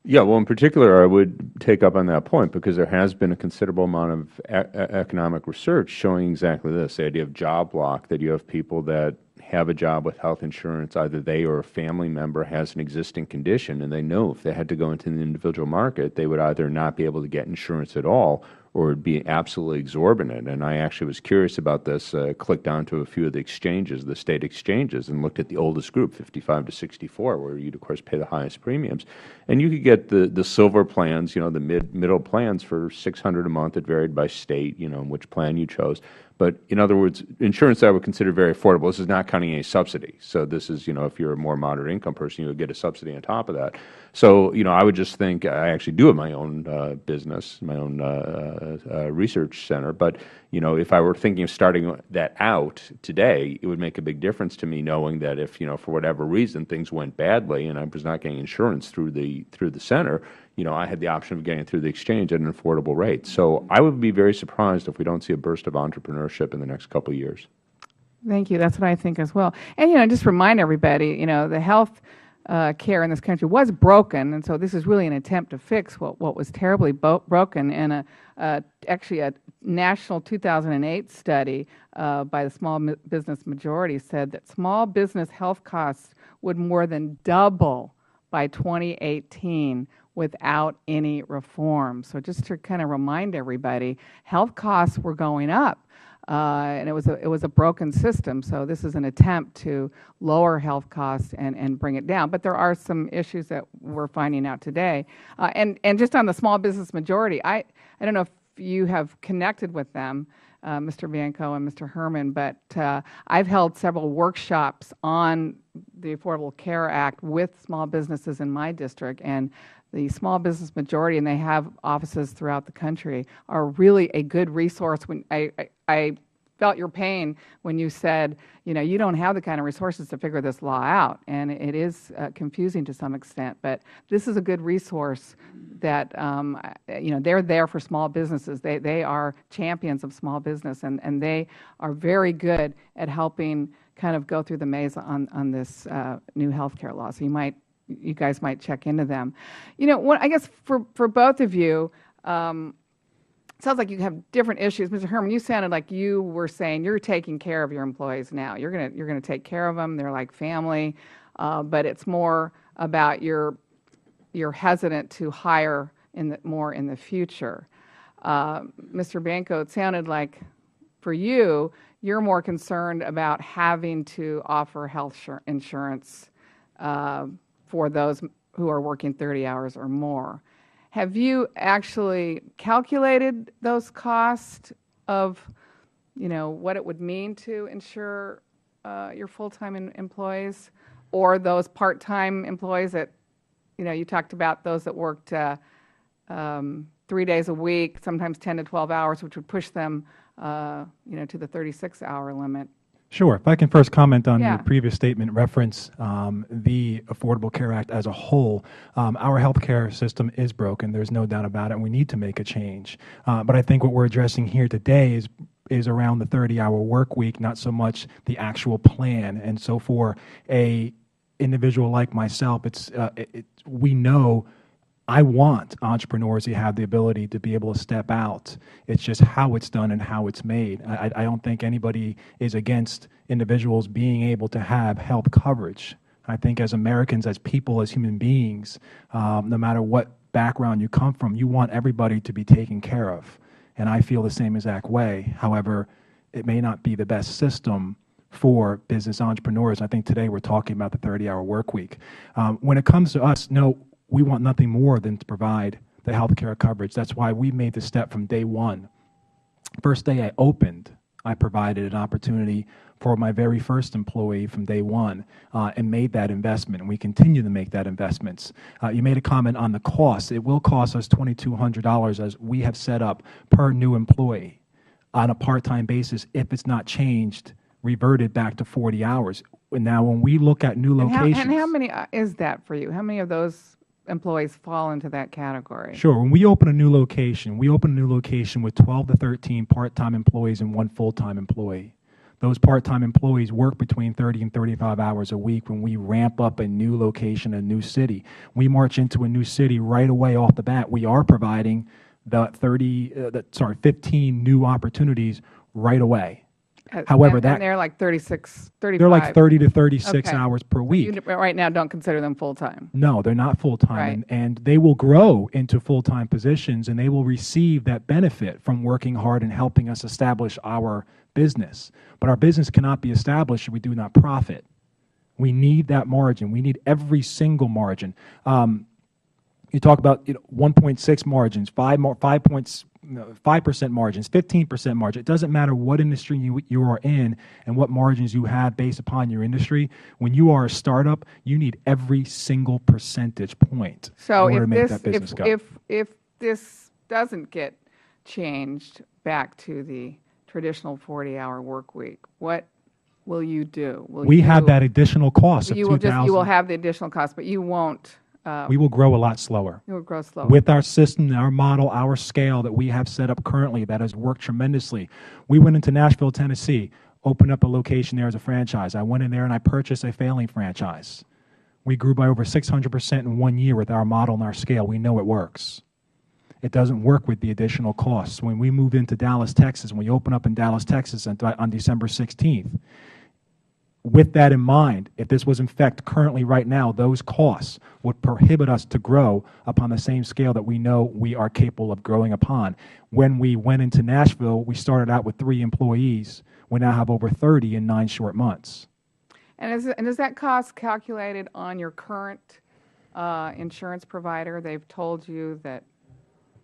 Yeah, well, in particular, I would take up on that point because there has been a considerable amount of economic research showing exactly this, the idea of job lock, that you have people that have a job with health insurance, either they or a family member has an existing condition, and they know if they had to go into the individual market, they would either not be able to get insurance at all or it would be absolutely exorbitant. And I actually was curious about this, clicked onto a few of the exchanges, the state exchanges, and looked at the oldest group, 55 to 64, where you'd, of course, pay the highest premiums. And you could get the silver plans, the middle plans for $600 a month. It varied by state, which plan you chose. But in other words, insurance I would consider very affordable. This is not counting any subsidy. So this is, if you're a more moderate income person, you would get a subsidy on top of that. So, I would just think, I actually do have my own business, my own research center. But, if I were thinking of starting that out today, it would make a big difference to me knowing that if, for whatever reason, things went badly and I was not getting insurance through the center, I had the option of getting it through the exchange at an affordable rate. So I would be very surprised if we don't see a burst of entrepreneurship in the next couple of years. Thank you. That's what I think as well. And, just remind everybody, the health care in this country was broken, and so this is really an attempt to fix what was terribly broken. And actually a national 2008 study by the Small Business Majority said that small business health costs would more than double by 2018 without any reform. So just to kind of remind everybody, health costs were going up. And it was a broken system. So this is an attempt to lower health costs and bring it down. But there are some issues that we're finding out today. And just on the Small Business Majority, I don't know if you have connected with them, Mr. Vanko and Mr. Herman, but I've held several workshops on the Affordable Care Act with small businesses in my district, and the Small Business Majority, and they have offices throughout the country, are really a good resource. When I felt your pain when you said, you don't have the kind of resources to figure this law out, and it is confusing to some extent. But this is a good resource that, they're there for small businesses. They are champions of small business, and they are very good at helping kind of go through the maze on this new health care law. So you guys might check into them. I guess for both of you, it sounds like you have different issues. Mr. Herman, you sounded like you were saying you're taking care of your employees now. You're gonna take care of them. They're like family, but it's more about your you're hesitant to hire more in the future. Mr. Banco, it sounded like for you, you're more concerned about having to offer health insurance for those who are working 30 hours or more. Have you actually calculated those costs of, what it would mean to insure your full-time employees, or those part-time employees that, you talked about those that worked 3 days a week, sometimes 10 to 12 hours, which would push them, to the 36-hour limit. Sure. If I can first comment on Yeah. your previous statement, reference the Affordable Care Act as a whole. Our health care system is broken. There's no doubt about it, and we need to make a change. But I think what we're addressing here today is around the 30-hour work week, not so much the actual plan. And so for a individual like myself, we know I want entrepreneurs to have the ability to be able to step out. It's just how it's done and how it's made. I don't think anybody is against individuals being able to have health coverage. I think as Americans, as people, as human beings, no matter what background you come from, you want everybody to be taken care of. And I feel the same exact way. However, it may not be the best system for business entrepreneurs. I think today we're talking about the 30-hour work week. When it comes to us, no, we want nothing more than to provide the health care coverage. That's why we made the step from day one. First day I opened, I provided an opportunity for my very first employee from day one and made that investment, and we continue to make that investments. You made a comment on the cost. It will cost us $2,200 as we have set up per new employee on a part-time basis if it's not changed, reverted back to 40 hours. Now, when we look at new locations. And how many is that for you? How many of those employees fall into that category? Sure. When we open a new location, with 12 to 13 part-time employees and one full-time employee. Those part-time employees work between 30 and 35 hours a week when we ramp up a new location, a new city. We march into a new city right away off the bat. We are providing the 15 new opportunities right away. However, and they're like 36, 35. They're like 30 to 36 Okay. hours per week. You right now don't consider them full-time. No, they're not full-time. Right. And they will grow into full-time positions, and they will receive that benefit from working hard and helping us establish our business. But our business cannot be established if we do not profit. We need that margin. We need every single margin. You talk about 1.6 margins, 5% margins, 15% margin. It doesn't matter what industry you are in and what margins you have based upon your industry. When you are a startup, you need every single percentage point in order to make that business go. If this doesn't get changed back to the traditional 40-hour work week, what will you do? We have that additional cost of $2,000. You will have the additional cost, but you won't. We will grow a lot slower. You will grow slower. With our system, our model, our scale that we have set up currently that has worked tremendously. We went into Nashville, Tennessee, opened up a location there as a franchise. I went in there and I purchased a failing franchise. We grew by over 600% in 1 year with our model and our scale. We know it works. It doesn't work with the additional costs. When we moved into Dallas, Texas, when we opened up in Dallas, Texas on December 16th, with that in mind, if this was in fact currently right now, those costs would prohibit us to grow upon the same scale that we know we are capable of growing upon. When we went into Nashville, we started out with 3 employees. We now have over 30 in 9 short months. And is that cost calculated on your current insurance provider? They've told you that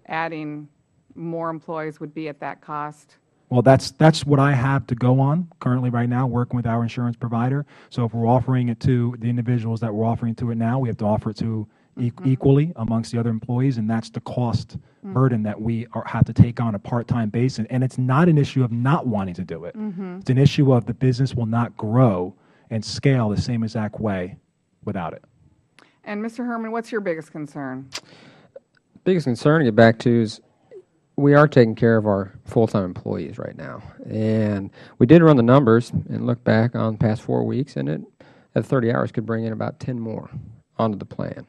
adding more employees would be at that cost? Well, that's what I have to go on currently right now, working with our insurance provider. So if we're offering it to the individuals that we're offering to it now, we have to offer it to equally amongst the other employees, and that's the cost burden that we have to take on a part-time basis. And it's not an issue of not wanting to do it. It's an issue of the business will not grow and scale the same exact way without it. And Mr. Herman, what's your biggest concern? Biggest concern to get back to is we are taking care of our full-time employees right now. And we did run the numbers and look back on the past 4 weeks, and it at 30 hours could bring in about 10 more onto the plan.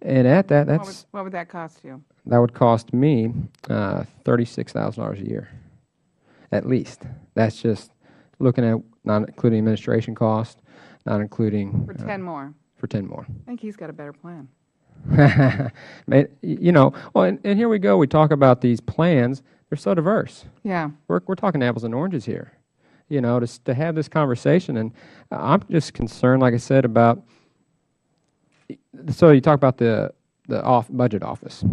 And at that, What would that cost you? that would cost me $36,000 a year, at least. That's just looking at not including administration cost, not including For 10 more. for 10 more. I think he's got a better plan. You know, well, and here we go. We talk about these plans. They're so diverse. Yeah. We're talking apples and oranges here. You know, to have this conversation, and I'm just concerned, like I said, about. So you talk about the budget office.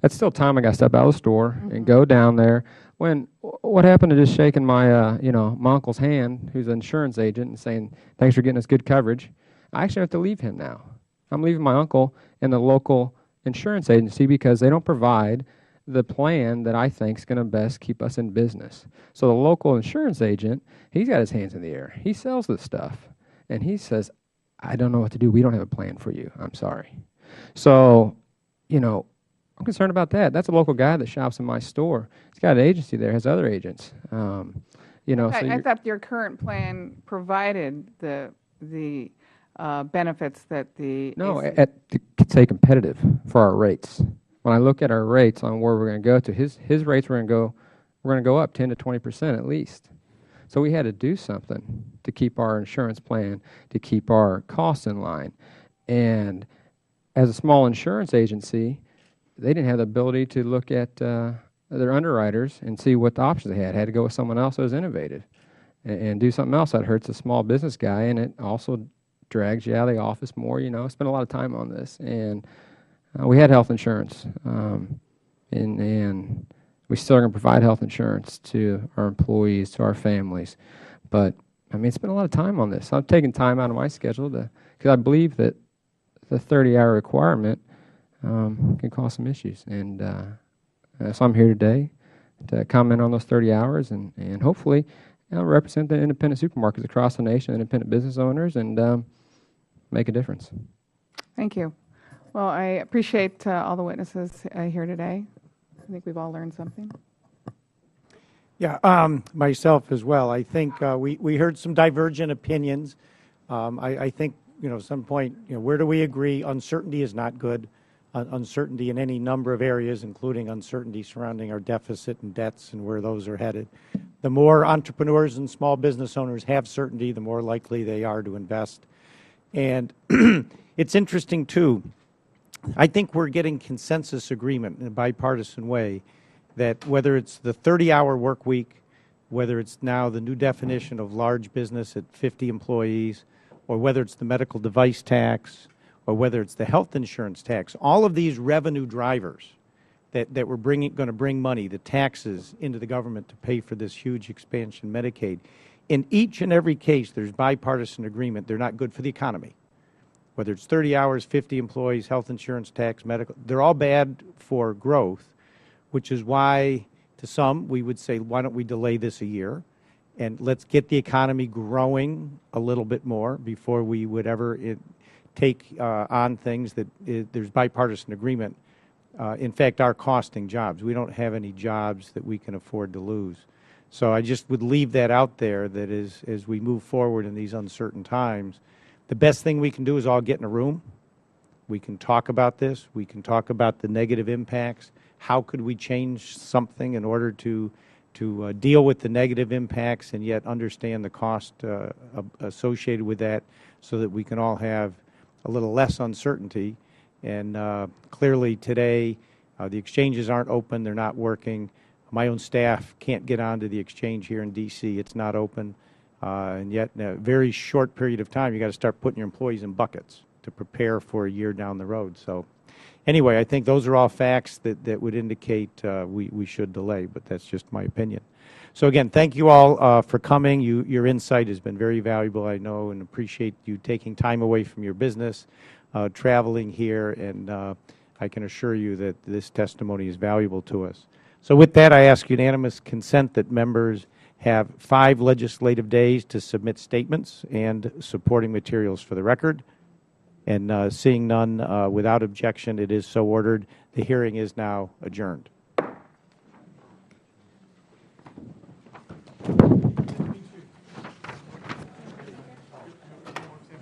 That's still time I got to step out of the store and go down there. When what happened to just shaking my my uncle's hand, who's an insurance agent, and saying thanks for getting us good coverage. I actually have to leave him now. I'm leaving my uncle in the local insurance agency because they don't provide the plan that I think is going to best keep us in business. So the local insurance agent, he's got his hands in the air. He sells this stuff, and he says, I don't know what to do. We don't have a plan for you. I'm sorry. So, you know, I'm concerned about that. That's a local guy that shops in my store. He's got an agency there, has other agents. You know, I thought your current plan provided the benefits that the no, to stay competitive for our rates. When I look at our rates on where we're going to go to, his rates we're going to go up 10 to 20% at least. So we had to do something to keep our insurance plan, to keep our costs in line. And as a small insurance agency, they didn't have the ability to look at their underwriters and see what the options they had. Had to go with someone else that was innovative and do something else that hurts a small business guy, and it also drags you out of the office more. You know, spend a lot of time on this. And we had health insurance, and we still are going to provide health insurance to our employees, to our families. But, I mean, spent a lot of time on this. I'm taking time out of my schedule because I believe that the 30-hour requirement can cause some issues. And so I'm here today to comment on those 30 hours and hopefully represent the independent supermarkets across the nation, independent business owners, and make a difference. Thank you. Well, I appreciate all the witnesses here today. I think we've all learned something. Yeah, myself as well. I think we heard some divergent opinions. I think, you know, at some point, you know, where do we agree? Uncertainty is not good. Uncertainty in any number of areas, including uncertainty surrounding our deficit and debts and where those are headed. The more entrepreneurs and small business owners have certainty, the more likely they are to invest. And it's interesting, too. I think we're getting consensus agreement in a bipartisan way that whether it's the 30-hour work week, whether it's now the new definition of large business at 50 employees, or whether it's the medical device tax, or whether it's the health insurance tax, all of these revenue drivers that we're going to bring money, the taxes, into the government to pay for this huge expansion Medicaid. In each and every case, there's bipartisan agreement. They're not good for the economy. Whether it's 30 hours, 50 employees, health insurance tax, medical, they're all bad for growth, which is why, to some, we would say, why don't we delay this a year? And let's get the economy growing a little bit more before we would ever take on things that there's bipartisan agreement, in fact, are costing jobs. We don't have any jobs that we can afford to lose. So I just would leave that out there, that as we move forward in these uncertain times, the best thing we can do is all get in a room. We can talk about this. We can talk about the negative impacts. How could we change something in order to deal with the negative impacts and yet understand the cost associated with that, so that we can all have a little less uncertainty. And clearly today, the exchanges aren't open. They're not working. My own staff can't get onto the exchange here in D.C. It's not open. And yet, in a very short period of time, you've got to start putting your employees in buckets to prepare for a year down the road. So anyway, I think those are all facts that would indicate we should delay, but that's just my opinion. So again, thank you all for coming. Your insight has been very valuable, I know, and appreciate you taking time away from your business, traveling here, and I can assure you that this testimony is valuable to us. So with that, I ask unanimous consent that members have 5 legislative days to submit statements and supporting materials for the record. And seeing none, without objection, it is so ordered. The hearing is now adjourned.